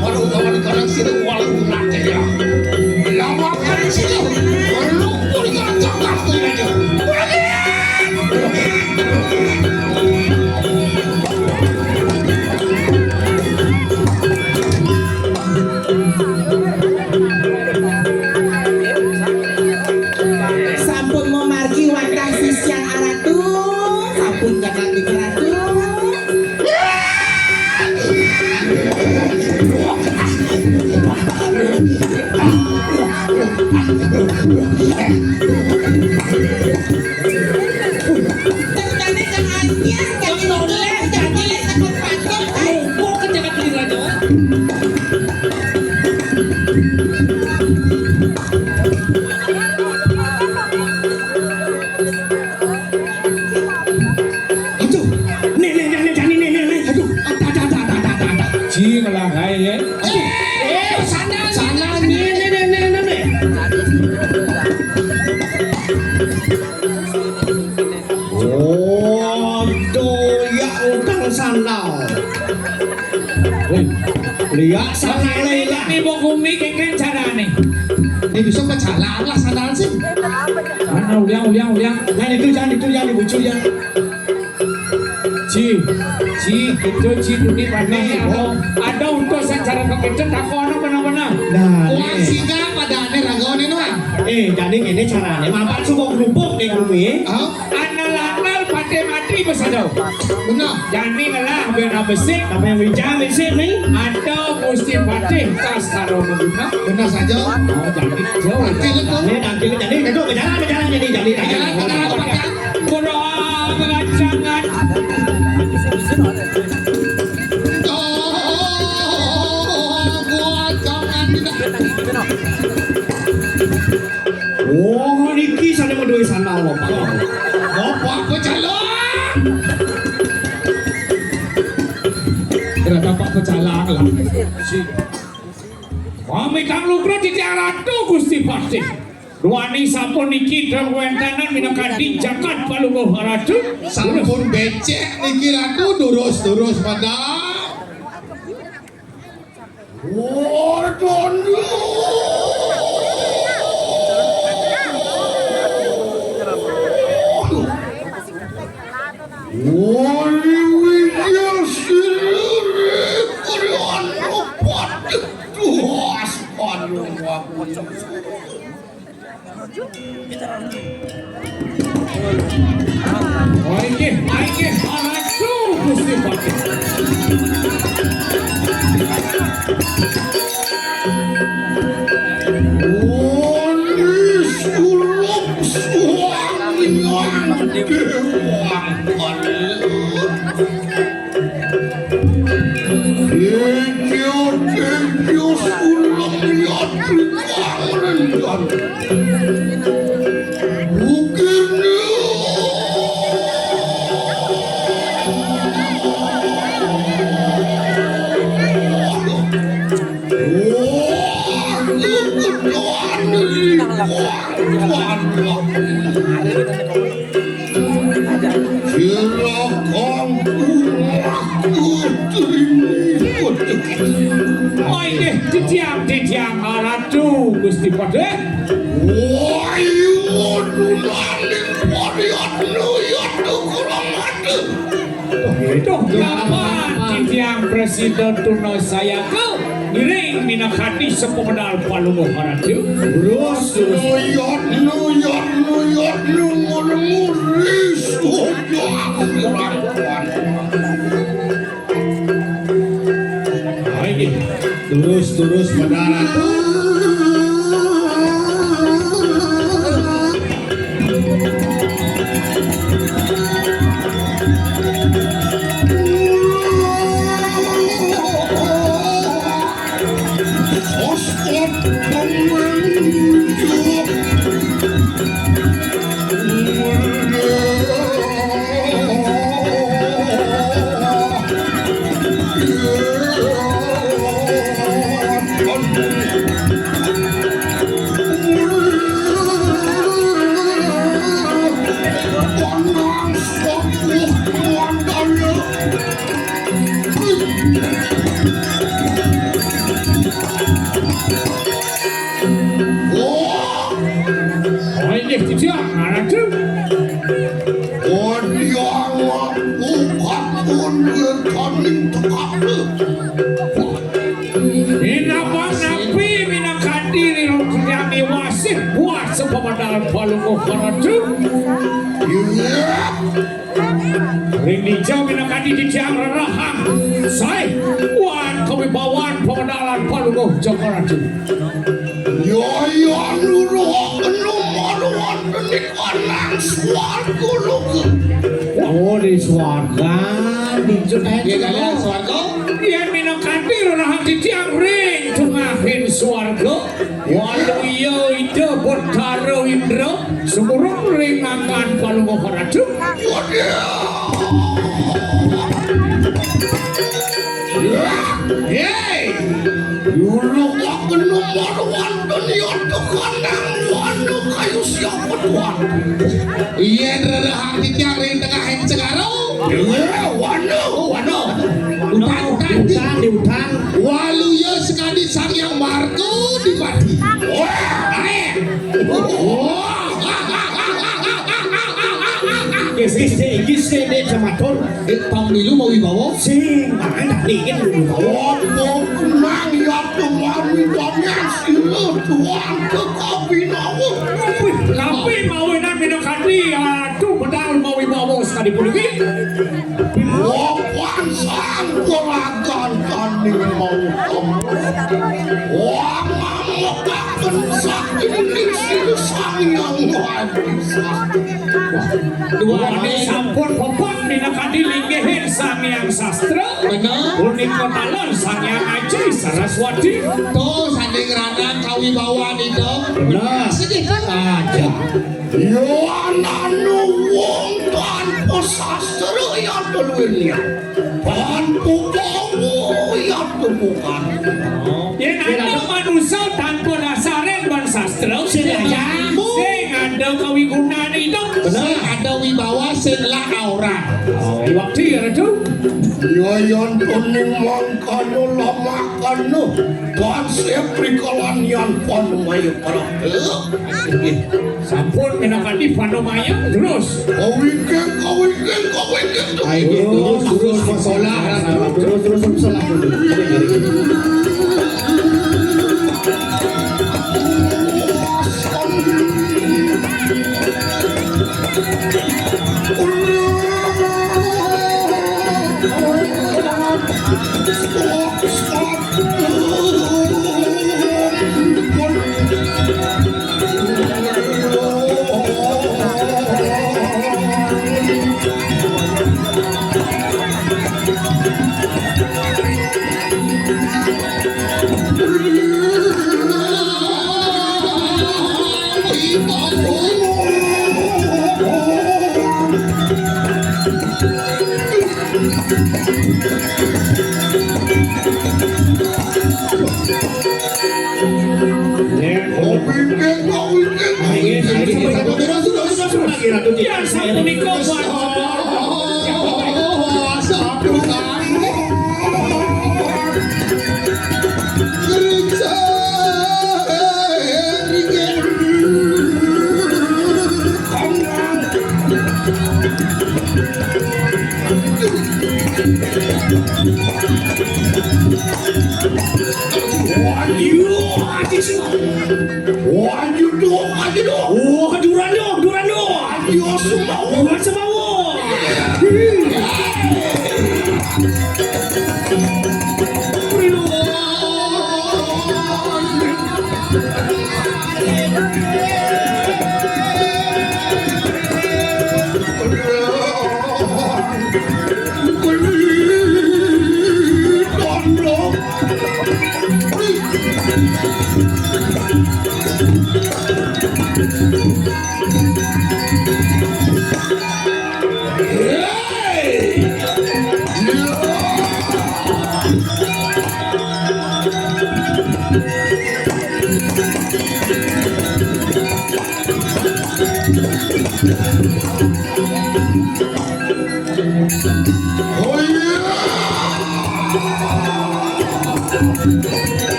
baru gawan kanang sini walau nate ya. Lama kali sini, baru pun kan cakap tu aja. Sampun mau margi wadang sisian aratu, sampun jangan dikeratu. Jangan jangannya, jangan noleh, jangan takut patok. Kok kejagat beli raja? Aduh, nih. Aduh, ada. Cing lah hai ya. Sana, nih. Oh, doyak utang sandal. Lihat sana Leila. Ini buku mie kengkeng cara nih. Ini bisa berjalan lah sandal sih. Mana uliang. Nah, itu jangan dibucu ya. Ci, itu dunia ada untuk secara kekecen tak kono benar-benar. Nah, Wah, singa pada aneh ragone no. jadi ini caranya mapan suka kerumpuk di bumi. Anal pakai mati besadau. Benar. Jani lah biar besik. Apa yang bicara sih nih? Ada mesti patih tas karo menggunakan. Benar saja. Oh, jadi jauh. Nanti itu. Nanti jadi berjalan jadi. Kurang mengancangan. Oh, gua jangan tidak. Oh, niki sana medoi sana Bapak. Bapak pecalang. Kira dapat pecalang lah. Kami kang lukro titiang ratu Gusti Patih. Ruani sampun niki dawentanan minangkadi jagat palungguh ratu. Sampun becek niki ratu durus pada. Waduh. Aike, ratu Gusti Patih. Aike, titiang ratu Gusti Patih. Itu kenapa titiang Presiden Tuno saya ke ngiring minangkadi sepemedal palungguh ratu. Aike, Terus pada ratu. Aike, titiang ratu. Napi minangkadi kami wasih buat sepemedal palungguh ratu. Rini jauh minangkadi titiang rarahang. Saya buat kewibawaan pemedalan palungguh Joko Ratu. Oh, di swarga, di Kalian swarga? Yang minangkadi rarahang titiang ring tungahin swarga. Walau iya ide bertaro indra semurung ringangan palungguh ratu. Hey, dulu aku nomor wonten yoto kandang wanu kayu siapa tuan? Iya, rarahang titiang ring tengah cegaro. Wanu. di hutan. Walu ya sekali sang yang Marco di Pati. Gise de jamaton. Tong dulu mau dibawa? Sing, mana dingin dulu. Nang ya tuan wibawa sila tuan ke kabinawa. Tapi mawinan minangkadi tu pedal mau bawa sekali pulih. Wawan sang kolagan tanding mau wang mamakakan sakit sila sang yang wadisa. Dua ini sampun popot minangkadi linggihin sang yang sastra. Benar. Unik kotalon sang yang aji Saraswati. Tuh sanding ranang kawibawa nito. Nah, Sige. aja. Yo ananu wong tanpa sastra ya dulunya. Tanpa bawa ya temukan. Yang ada manusia tanpa dasaren ban sastra sedaya. Sing ada kawigunan itu. Sing ada wibawa sing la aura. Waktu ya itu. Yayan kuning mangkano lamakano. Konsep rikalan yang panumayo para. Sampun menakan di Panomaya terus. Kawin. Ayo terus masalah. Terus masalah dulu. Yang satu nikah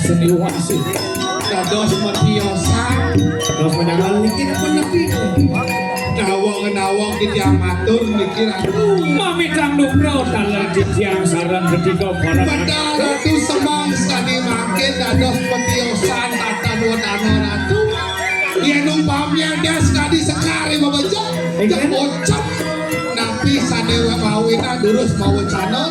seniwasi dados matiosa Terus menangan niki apa niki? nawang di tiang matur niki Mami kang nukro taler di tiang sarang ketika para Benda ratu semang sani makin dados petiosan tata wadana ratu Yen umpamnya das kadi sekari babaja jak bocap napi sadewa mawina durus mawacana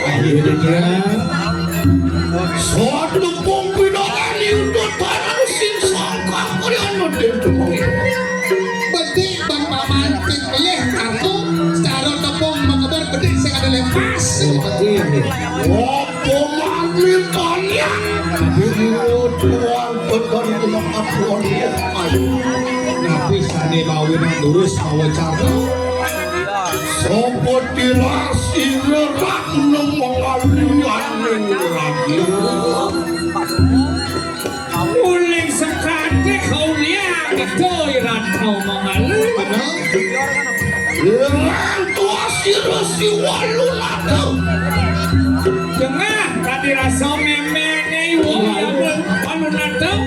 Akhirnya suatu pembinaan itu tanah sing sangkang koreano dento beti bang pamantik peleh kartu secara tepung mengebar bedik sing ada lepas opo magritannya tuan beton tulang tuan nabi sane bawina durus mawacara sopo tirasi nerak nemengalian ning radio Uling sekate kau liang itu iran kau mengalir. Yang tua si resi walu tengah tadi rasa memene wong ya anu natau.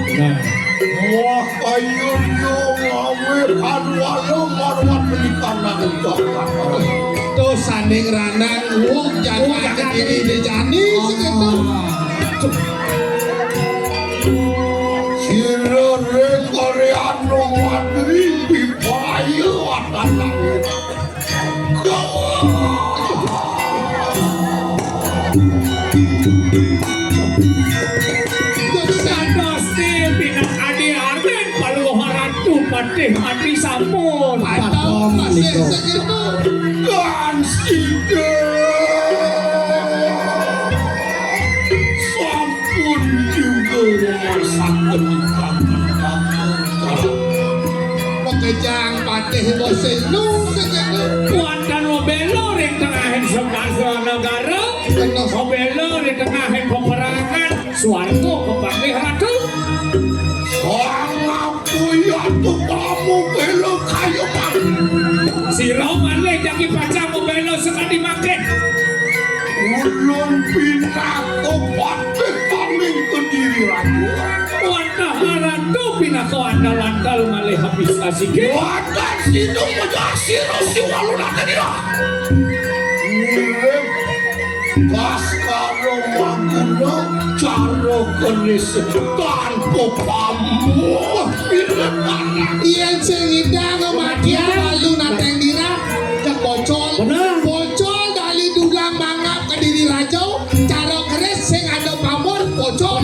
Wah ayun yo ngawe kadwalo marwat penikanan jalan. Tuh sanding ranang wong jangan kediri di jani segitu. Siro reng koreano wadri pipayu wadana. Sadosti pinang adi arden paluharatu patih adi sampun. Atau masih segitu. Kan sida. Sampun juga memaksakan Pekejang patih boseng nu segitu. Kuatan Mobelo di tengahin sebelah negara. Mobelo di tengahin peperangan. Suarga kepangih ratu. Soalnya puya tuh kamu belo kayu pan. Si Roman le jadi baca Mobelo sekali makin. Ulun pindah ke patih paling kediri raja. Kuatan ratu pindah ke andal-andal malih habis asik. Wadah situ menjasi rosi waluna kedira. Mirip Kaskaro Maguna Caro Keris tanpa pamuk Iyan sengida ngemadia lalu nateng dira kekocol Bocol dari dulang mangap ke diri rajau Caro Keris sing ada pamor bocol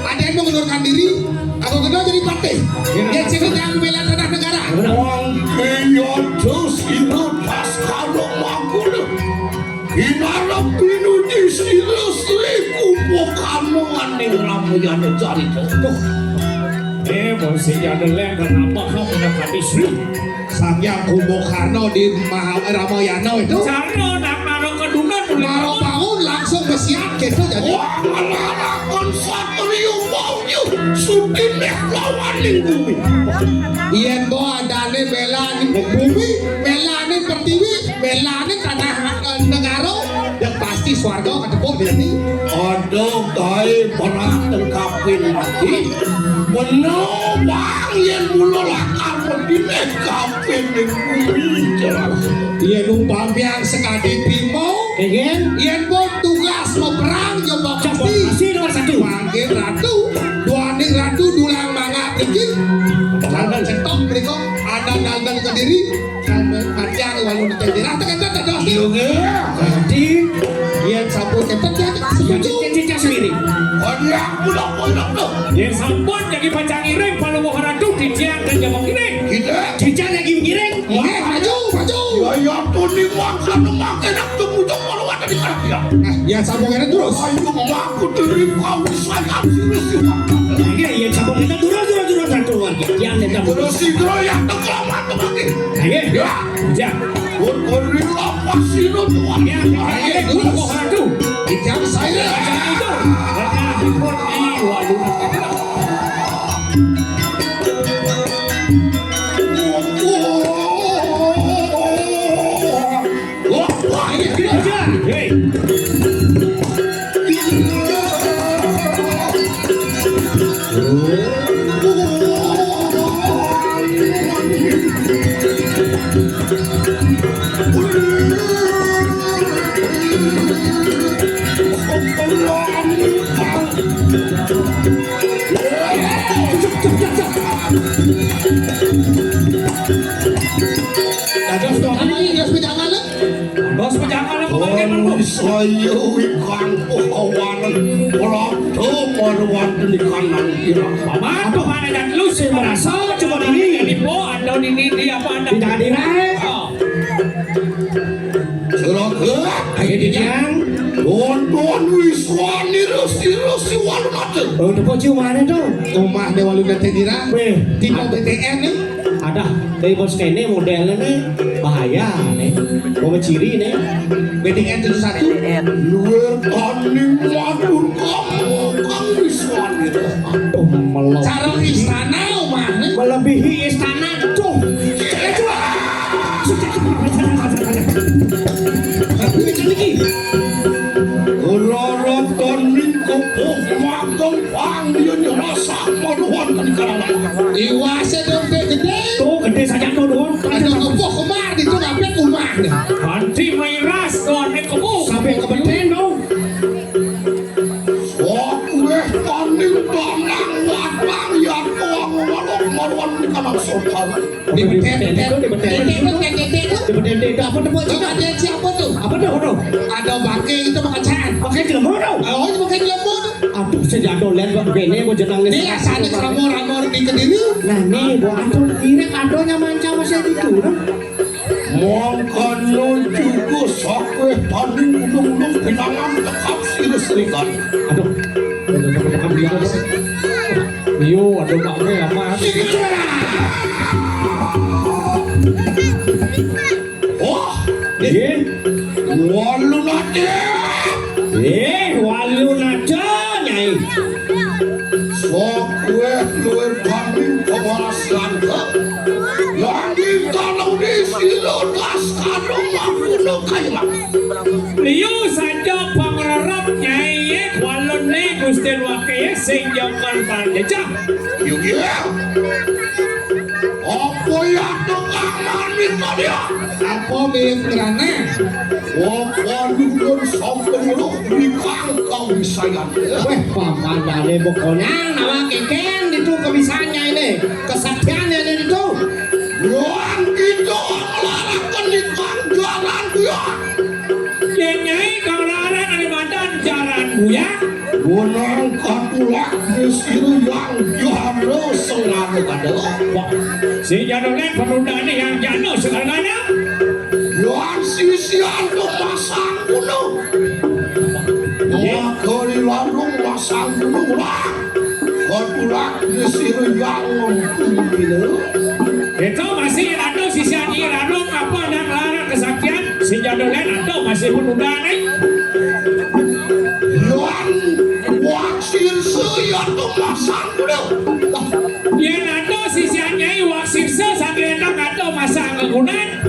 Ada yang mengundurkan diri aku kenal jadi partai Iyan sengida membela tanah negara Wang keyotos inut Kaskaro Maguna Inarap pinuji sila-sila kumpulkanmu aning ramuyan jari tuh. Mesti ada lem kenapa kamu nak habis ni? Sang yang kumpulkanmu di Ramayana itu. Cara nak naruh kedungan boleh. Maro bangun langsung bersiap gitu jadi. Wah, anak-anak satrio maunya sudah lawan bumi. Iyan bo adane belanin bumi, belanin pertiwi, belanin tanah negara. Yang pasti swarga ketepuk di sini. Aduh, kai pernah tengkapin lagi. Benar bang, yang mula lakar berdine kapin di bumi jelas. Iya numpang yang sekali timau. Iyan bo tugas mau perang coba pasti. Nomor satu. Panggil ratu, duaning ratu dulang mangga tinggi. Jangan cetok berikut ada dandan ke diri. Matiang lalu ditendiri. Rata kata tak jadi Iyan sabun kata jadi setuju. Cincin sendiri. Banyak pulang. Dia sampun jadi pacang iring kalau mau ratu diciang dan jamang iring. Kita. Cincin lagi mengiring. Maju. Ya tuh nih makan makan aku butuh kalau ada di kerja. Ya sabun kata terus. Ayo aku diri kau saya serius. Iya sabun kita turun satu lagi. Yang kita Terus si yang terkelamat lagi. Ya. Ya. Beri apa sih lo tuan? Ya. Dulu mau ratu. Jam saya. Itu. Karena report ini waduh. Hey. Bos pejangan pemakai Oh, saya ikan kawanan waktu marwan di kanan kira. Paman, paman dan lu sih merasa cuma ini yang dipo atau ini apa anda tidak direk? Seragam, Ayo dijang. don wiswani resi walunate. Oh, depo ciuman itu. Rumah de walunate dira. Weh, Tipe BTN nih. ada dari bos kene modelnya nih bahaya nih. Bawa ciri nih. BTN 71. Luar kaning matur kamu kang wiswani. Oh, melok. Cara istana omah nih. Melebihi istana tuh. Ulur rempang dia rasa maduan kan kalangan. Iwase dong gede. Tuh gede saja tuh doon. Ada kepo kemar di tuh ngapain rumah nih. Nanti may ras doon ay kamu. Sampai kebetulan dong. Wakwe paning damang wadang yang tuang walok maduan di kalang sultan. Di beten Apa tuh buat Coba dia siapa tuh? Apa tuh? Ada bangke itu makan. Pakai jelemu dong. Oh, itu pakai lembu. Aduh, saya jatuh lihat buat bene mau jenang Ini asane ramor-ramor di kediri. Nah nih, buat aduh, ini kadonya manca masih itu. Mongkan lo juga sakwe paning ulung-ulung pinangan tekap sirus-sirikan. Aduh, Yo, ada maknya apa? Wah, walu nade. walu naca nyai. Sakwe luar paning kewarasan ke. Lagi kalau di silodas kalau makuno kaimak. Liu saja pangarap nyai walon ni gusten wakaya sing jaman pandejak. Yugia. Apa yang dengangan itu dia? Apa milik kerana? Waduh sampai lu di kangkang misayan. Weh, paman dari pokoknya nama keken itu kebisaannya ini, kesaktiannya ini itu. Yang itu melarangkan di jalan dia. Yang nyai kang larang di badan jalan dia. Gunung katulak disiru yang jano selalu kada. Si jadolen penundaan yang jano selalu kada. Yang sisian tu pasang gunung. Wakari larung pasang gunung lah. Katulak disiru yang mengkumpul. Itu masih ada sisian larung apa dan larang kesaktian. Si jadolen atau masih penundaan waksir saya tu masang gunung. Dia nato sisiannya waksir sampai nak nato masang kegunaan.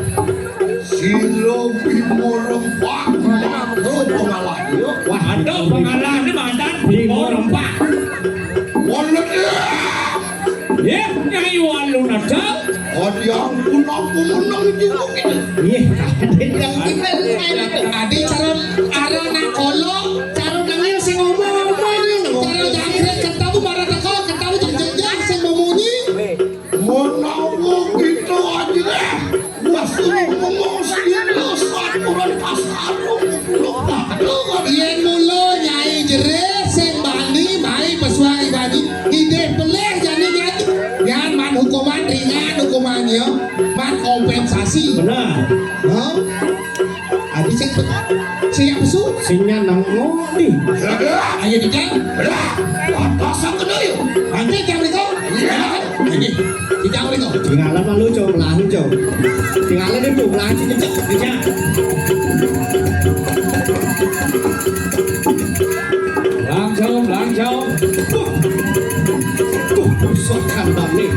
Silo bimo rempah nato pengalah dia. Wah ada pengalah ni mandan bimo rempah. Walau dia nyai walu nato. Yang punang menang juga kita. Yang kita tadi cara arana kolong, cara nangil sing ngomong, cara jangkrik ketabu marah teko, ketabu jeng-jeng sing memunyi. Menawa itu aja deh. Wastu ngomong sendiri saturan pasar lupa. Yen mulo nyai jere sing bani mai pesuai bani. Ide peleh jadi nyai. Yan man hukuman ringan hukumannya, man kompensasi. Benar. Oh. Adi sing siap pesu. Sinya nangong nih. Ayo dijang. Pasang kena yuk. Nanti jam itu. Ini dijang itu. Tinggalan malu cow, melahan cow. Tinggalan itu melahan cecek aja. Langsung. Sokan balik.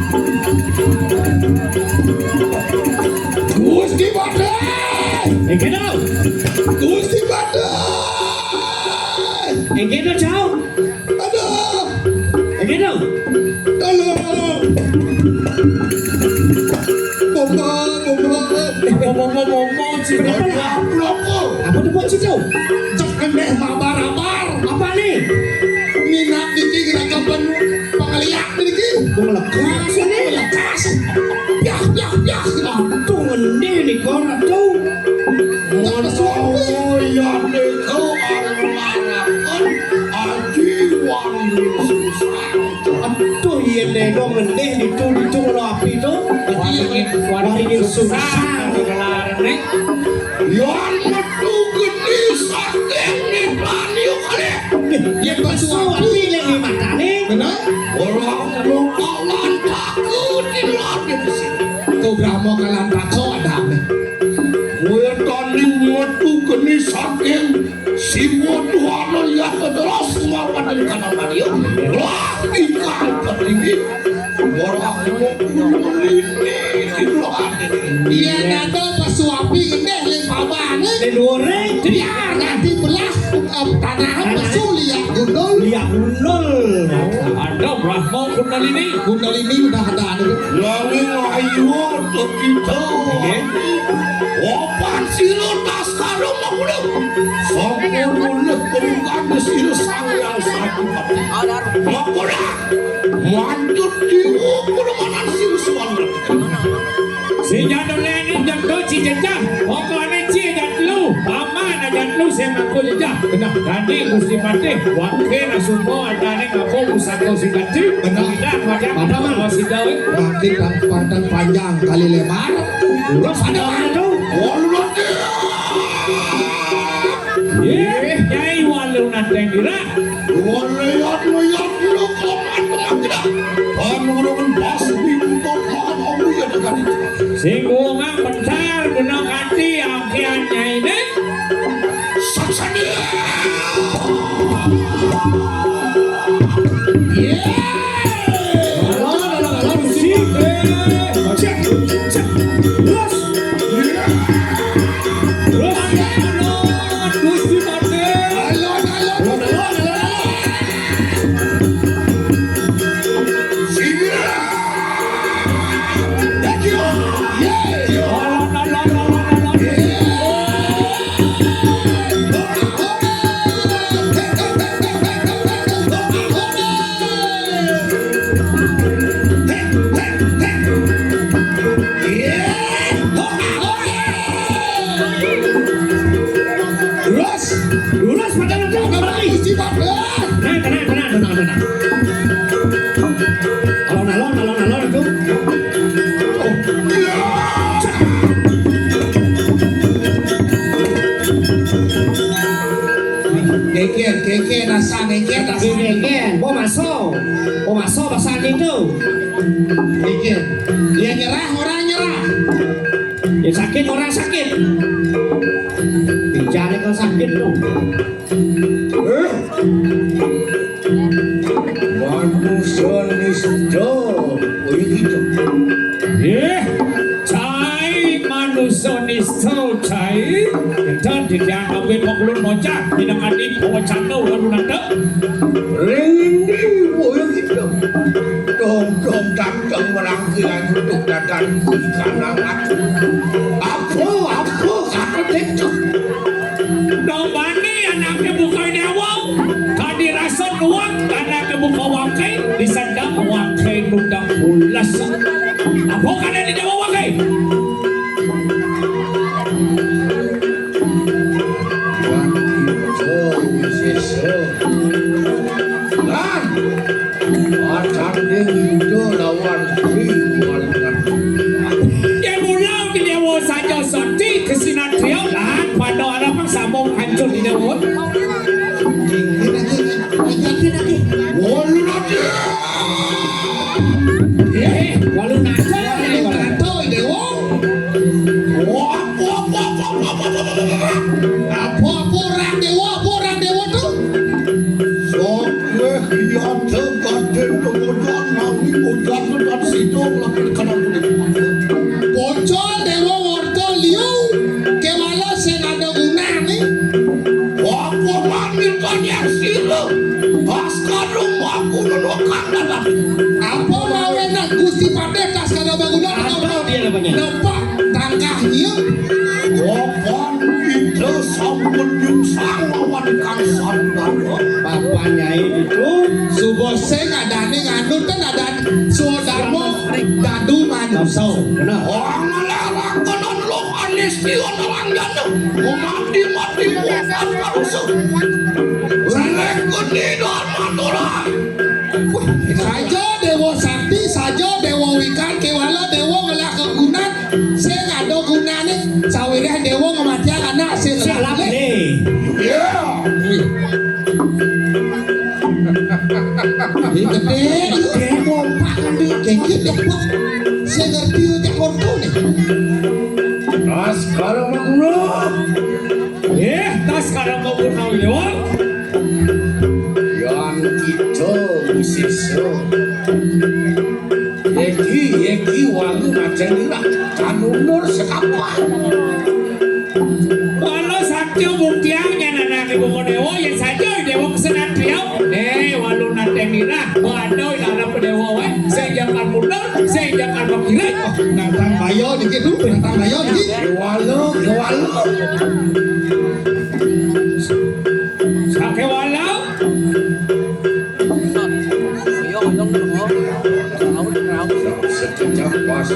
Gusti Badai. Gitu. Gusti Badai. Gitu cow. Aduh. Gitu. Tolong. Ngomong siapa? Apa tuh buat situ? Cek emeh mabar-mabar. Apa nih? Minat diki gerakapan pengaliak diki. Melekas ini. Lekas. Yah. Tuh ngendi nih kau tuh. Menawa yang dekau arang-arangkan aji wangi susah. Tuh iya deh dong ngendi itu api tuh. Waringin susah. Yang metu gede sakit di planio kali. Yang bersuami yang di mata nih. Benar? Orang lokalan takut di lagi besi. Kau Brahmo kalan tako ada. Wetani metu gede sakit. Si motu ano ya kederas mawan di kanan dia. Wah ikan petinggi. Orang lokalan ini di lagi. Dia nato pasuapi gede leng pabane. Di luar Biar nanti belah tanah pesul ya gundul. Lihat gundul. Ada Brahma Kundalini. Kundalini udah ada nih. Lalu ayo untuk kita. Opan silo tas karung aku. Sokor mulut peringkat silo sang yang satu. Aku dah manjut diu perumahan silo suara. Sejak ini jatuh cicak, pokoknya cicak lu, aman aja lu saya ngaku jejak. Benar, tadi Gusti Patih, wakil semua ada nih ngaku usahko si kecil. Benar, macam mana masih tahu? Wakil pandang panjang kali lebar. Terus ada mana tuh? Walau Nyai walau nanti kira, walau lu komat tidak, panurun pasti untuk makan ya dengan itu. Singgungan bentar benar ganti akhirnya ini. Saksani. Keke nasa Gegen, mau masuk pasal itu. Keke, dia nyerah orang nyerah. Ya sakit orang sakit. Bicara kalau sakit tuh. Manusia nisto, oh gitu. Cai manusia nisto cai. Dan dia ambil pengelun mojak, tidak adik mojak tu lalu nanti. Ringdi, oh gitu. Dom datang merangkilan untuk datang karena aku kata itu. Dom bani anaknya bukan dewa, tadi rasa nuang anaknya bukan wakai, disandang wakai nundang ulas. Apa kan yang dewa wakai? Sambung hancur di dalam. Walu nanti. Walu nanti. Apa orang dewa tuh? Sokwe yang tergantung kemudian nanti udah dekat situ lakukan kanan kulit. Bocor dewa wortel liu, kemana senada guna nih? Aku manggilkan yang silu. Pasca rumahku menukan dalam. Apa mau enak Gusti Patih tas kada bangunan? Apa dia namanya? Nampak tangkahnya. Wapan itu sambut nyungsang lawan kang sandar. Bapak Nyai itu Subose ngadani nganut kan ada suadarmo dadu manusia. benar. Orang melarang kanan lo anistion orang jatuh. Mati bukan karusuh. Selek kenidan matulah. Saja dewa sakti, saja dewa wikan, kewala dewa ngelak kegunan, saya ngado gunane, sawirah dewa ngematian anak saya Salah ngelak. nih. Yeah. Ini gede, kompak kan dia, kayak dapat. Saya ngerti udah korto nih. Nah sekarang makulah. Tas sekarang mau punau lewat. Yang kita musisyo. Yeki wangi macam ni lah. Kanunur sekapuan. Kalau sakit buktiannya anak ibu kodewo yang kok kira. Nantang bayo dikit tuh, nantang bayo dikit. Walu. Sake walau. Sekejap pas.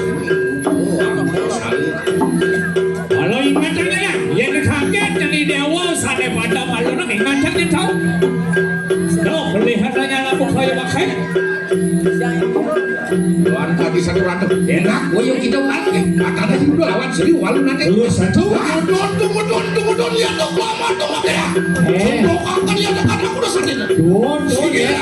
Kalau ingatan ya, yang kaget jadi dewa sade pada malu nak ingatan itu. Dok kelihatannya lampu kayu pakai. Tuan tadi satu ratu. Enak, yang kita lagi. Kata tadi udah lawan seri walu nanti. Lu satu. Tunggu, lihat tuh, lama tuh ya. Tunggu, akan lihat kan aku udah sakit. Tuh ya.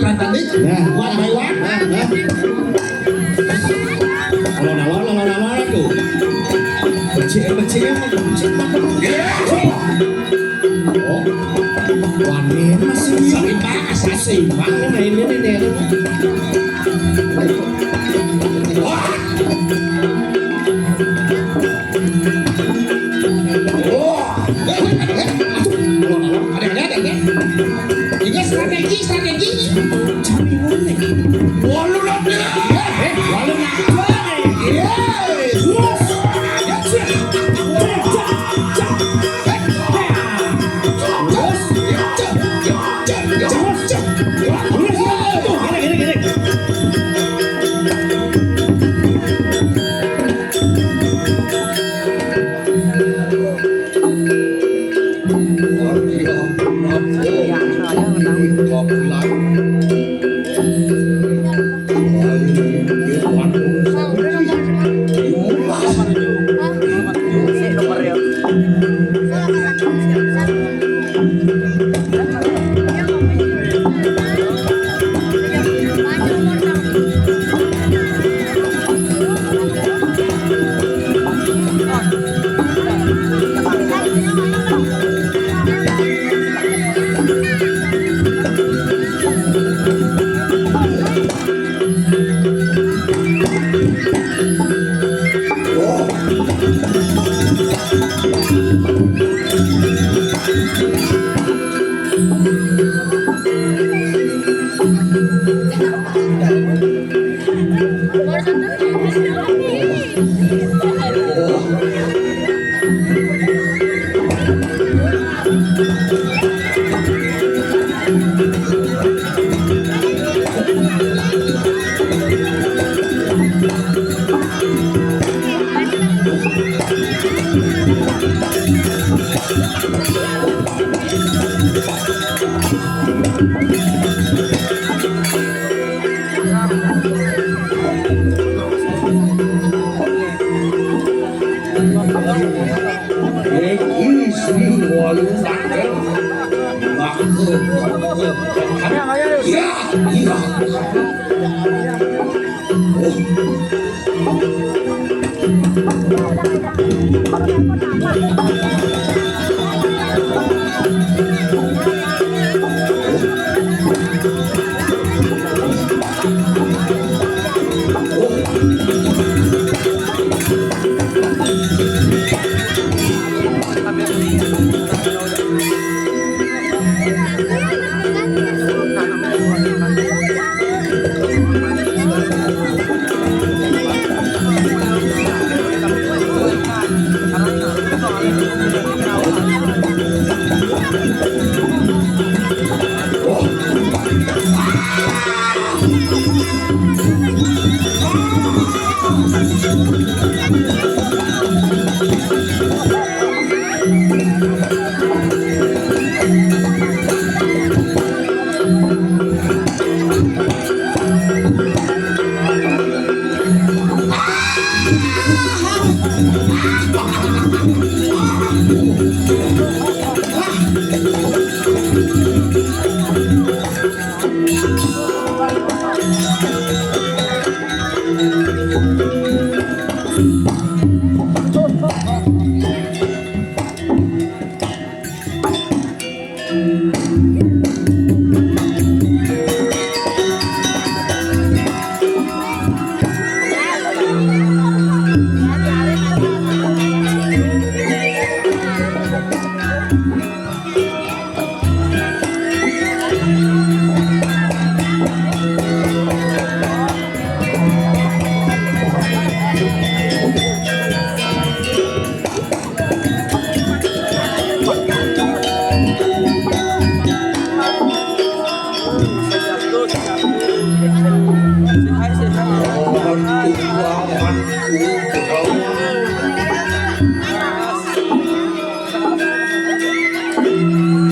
Perang tanding. One by one. Lawan tuh. Becik. Oh, wanin masih seimbang, seimbang mainnya ini. Ada. Ini strategi. Cari mana? Walu nanti. Walu nanti.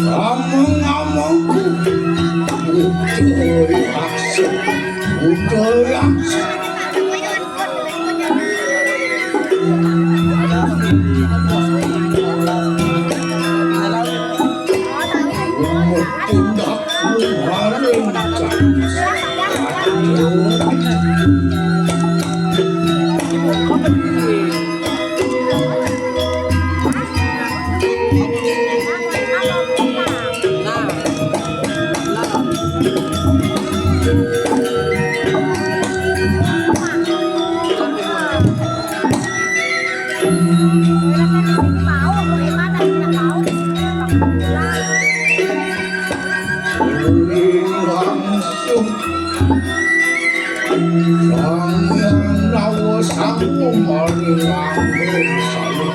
Ngomong-ngomongku butuh aksen, butuh aksen. Tindak kemarin langsung Jangan nawa sanggup marilang bersama.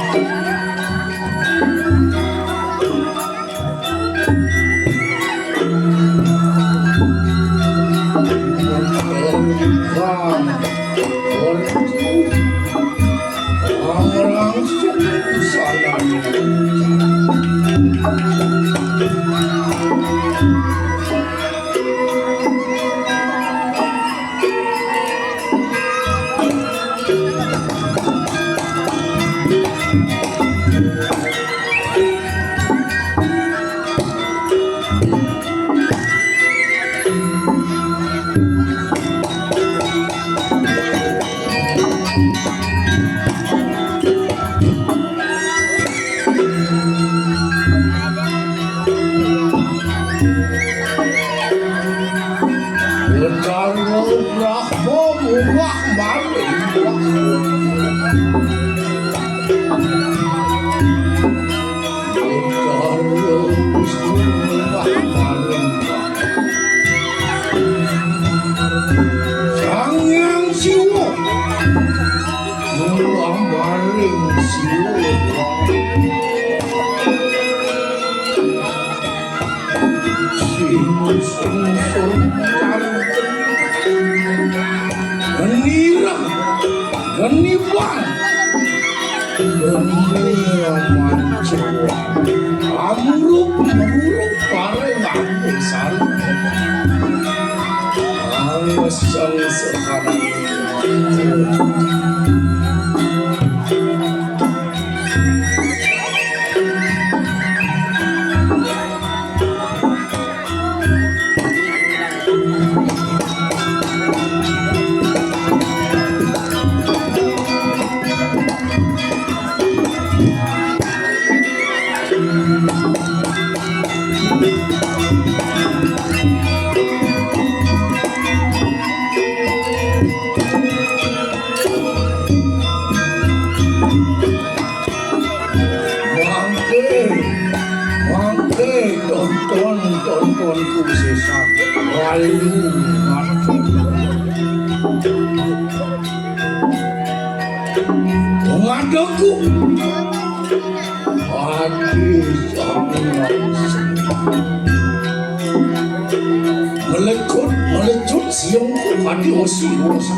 Melecut siangku mati osi-osi.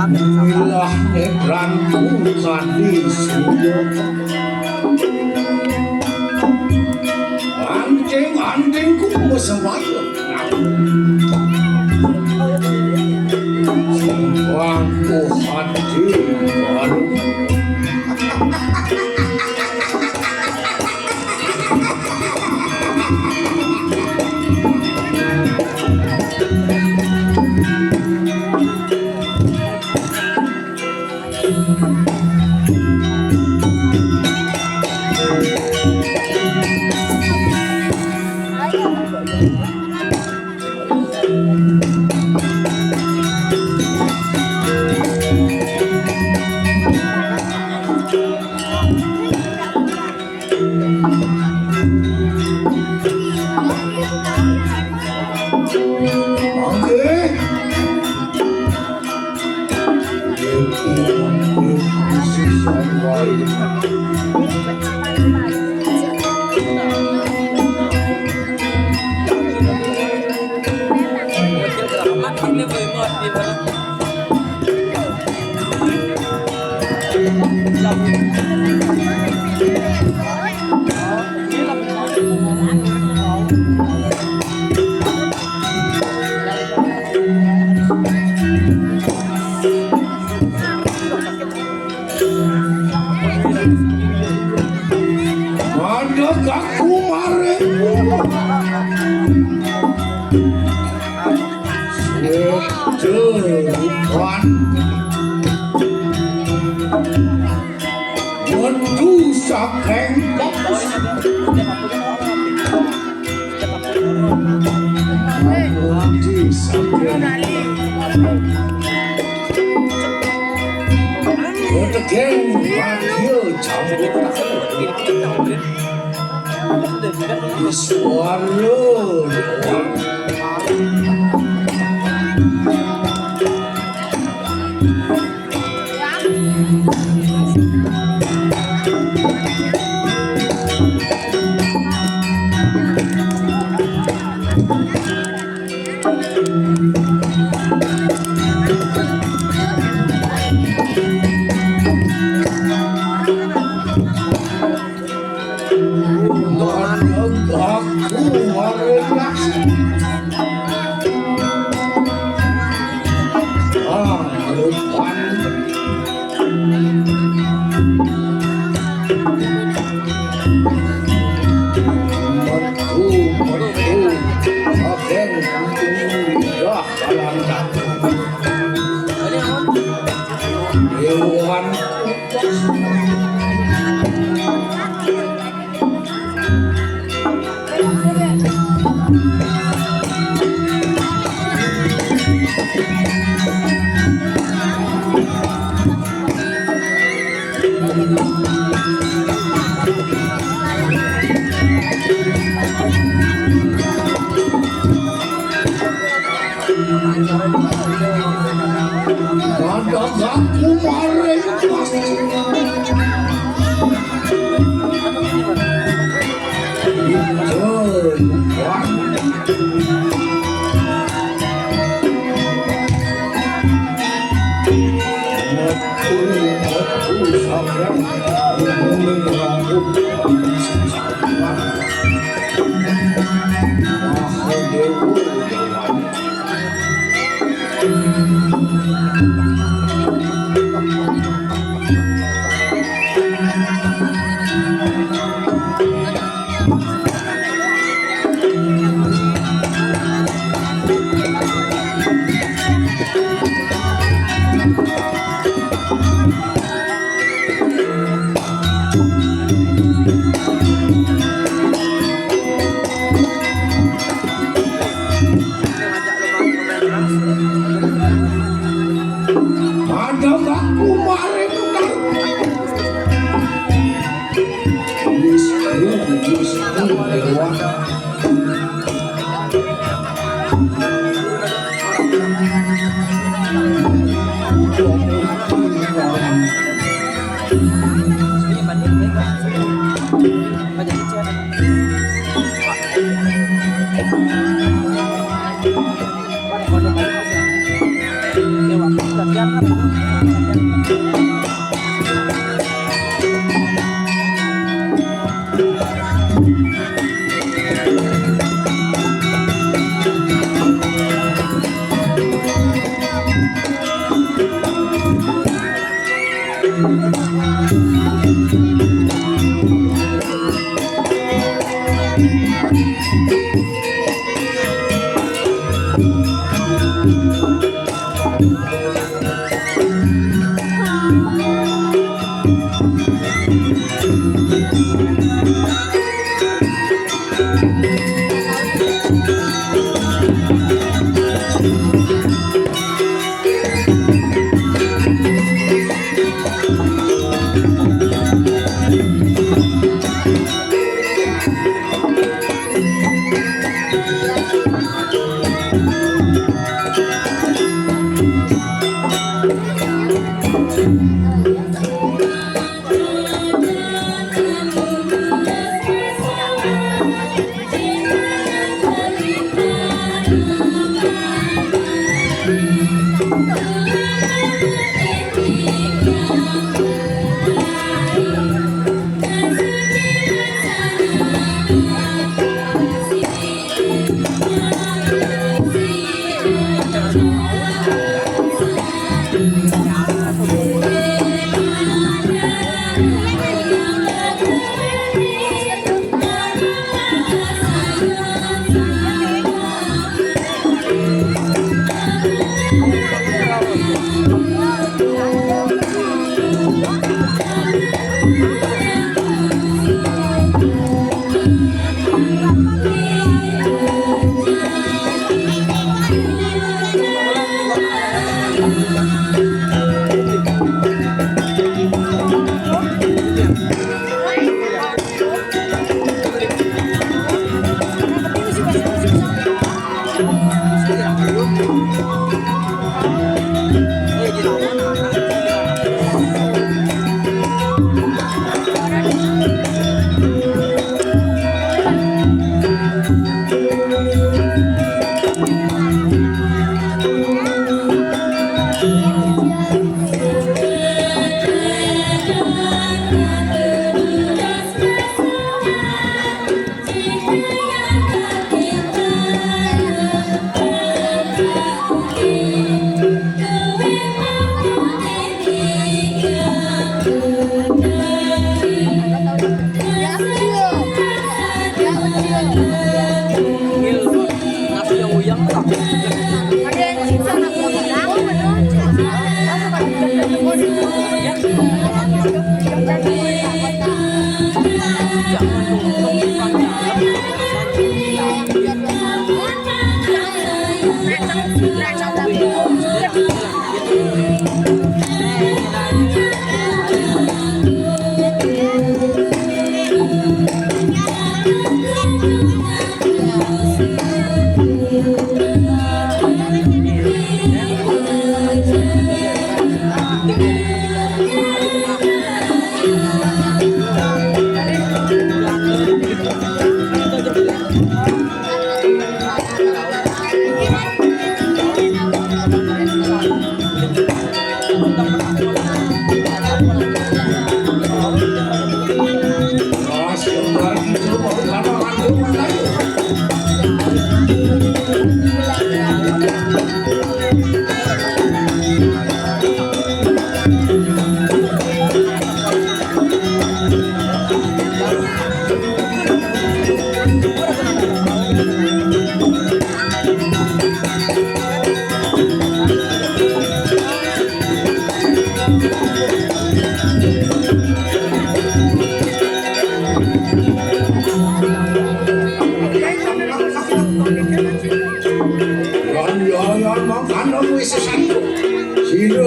Inilah ekranku kadis. Anting-antingku mesewaya. Sumpahku hati baru. Ada gak kemarin Sejurupan Mendusak kengkok Swallow.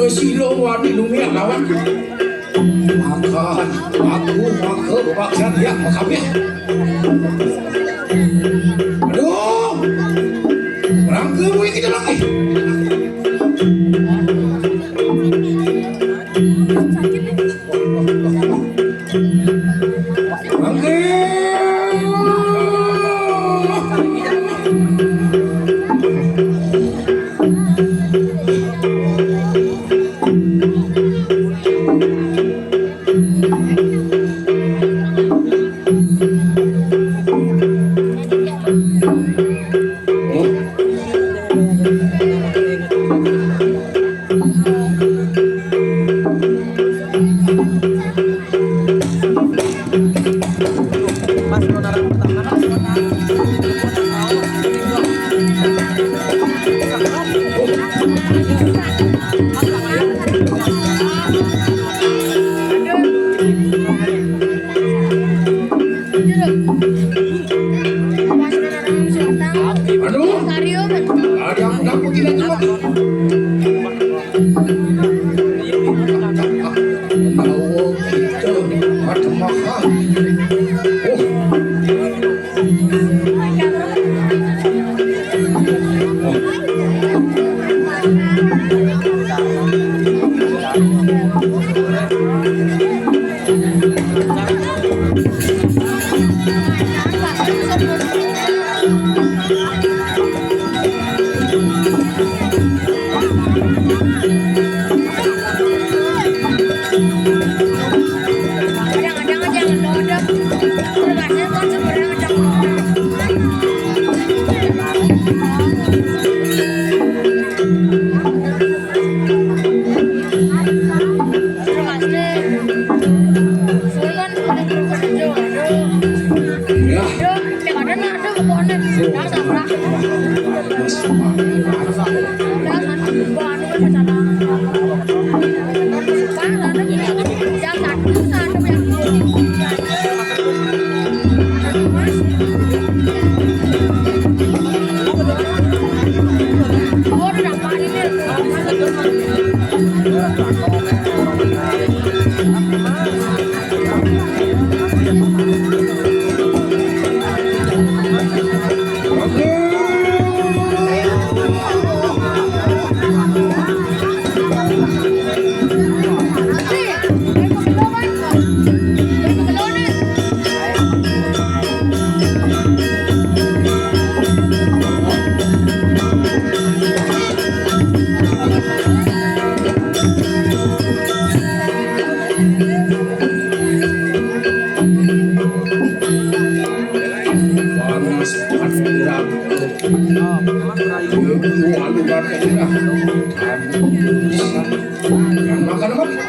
Silo wani lumia lawan akan aku baksan ya makamnya aduh orang kebu ini kita lagi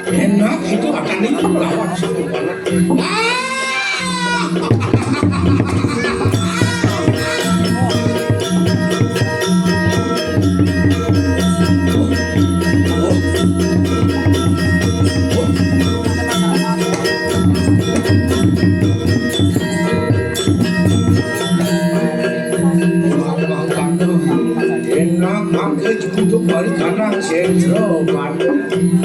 enak itu akan itu melawan suku banget. Enak mangke cukup balik kanan sentro banget.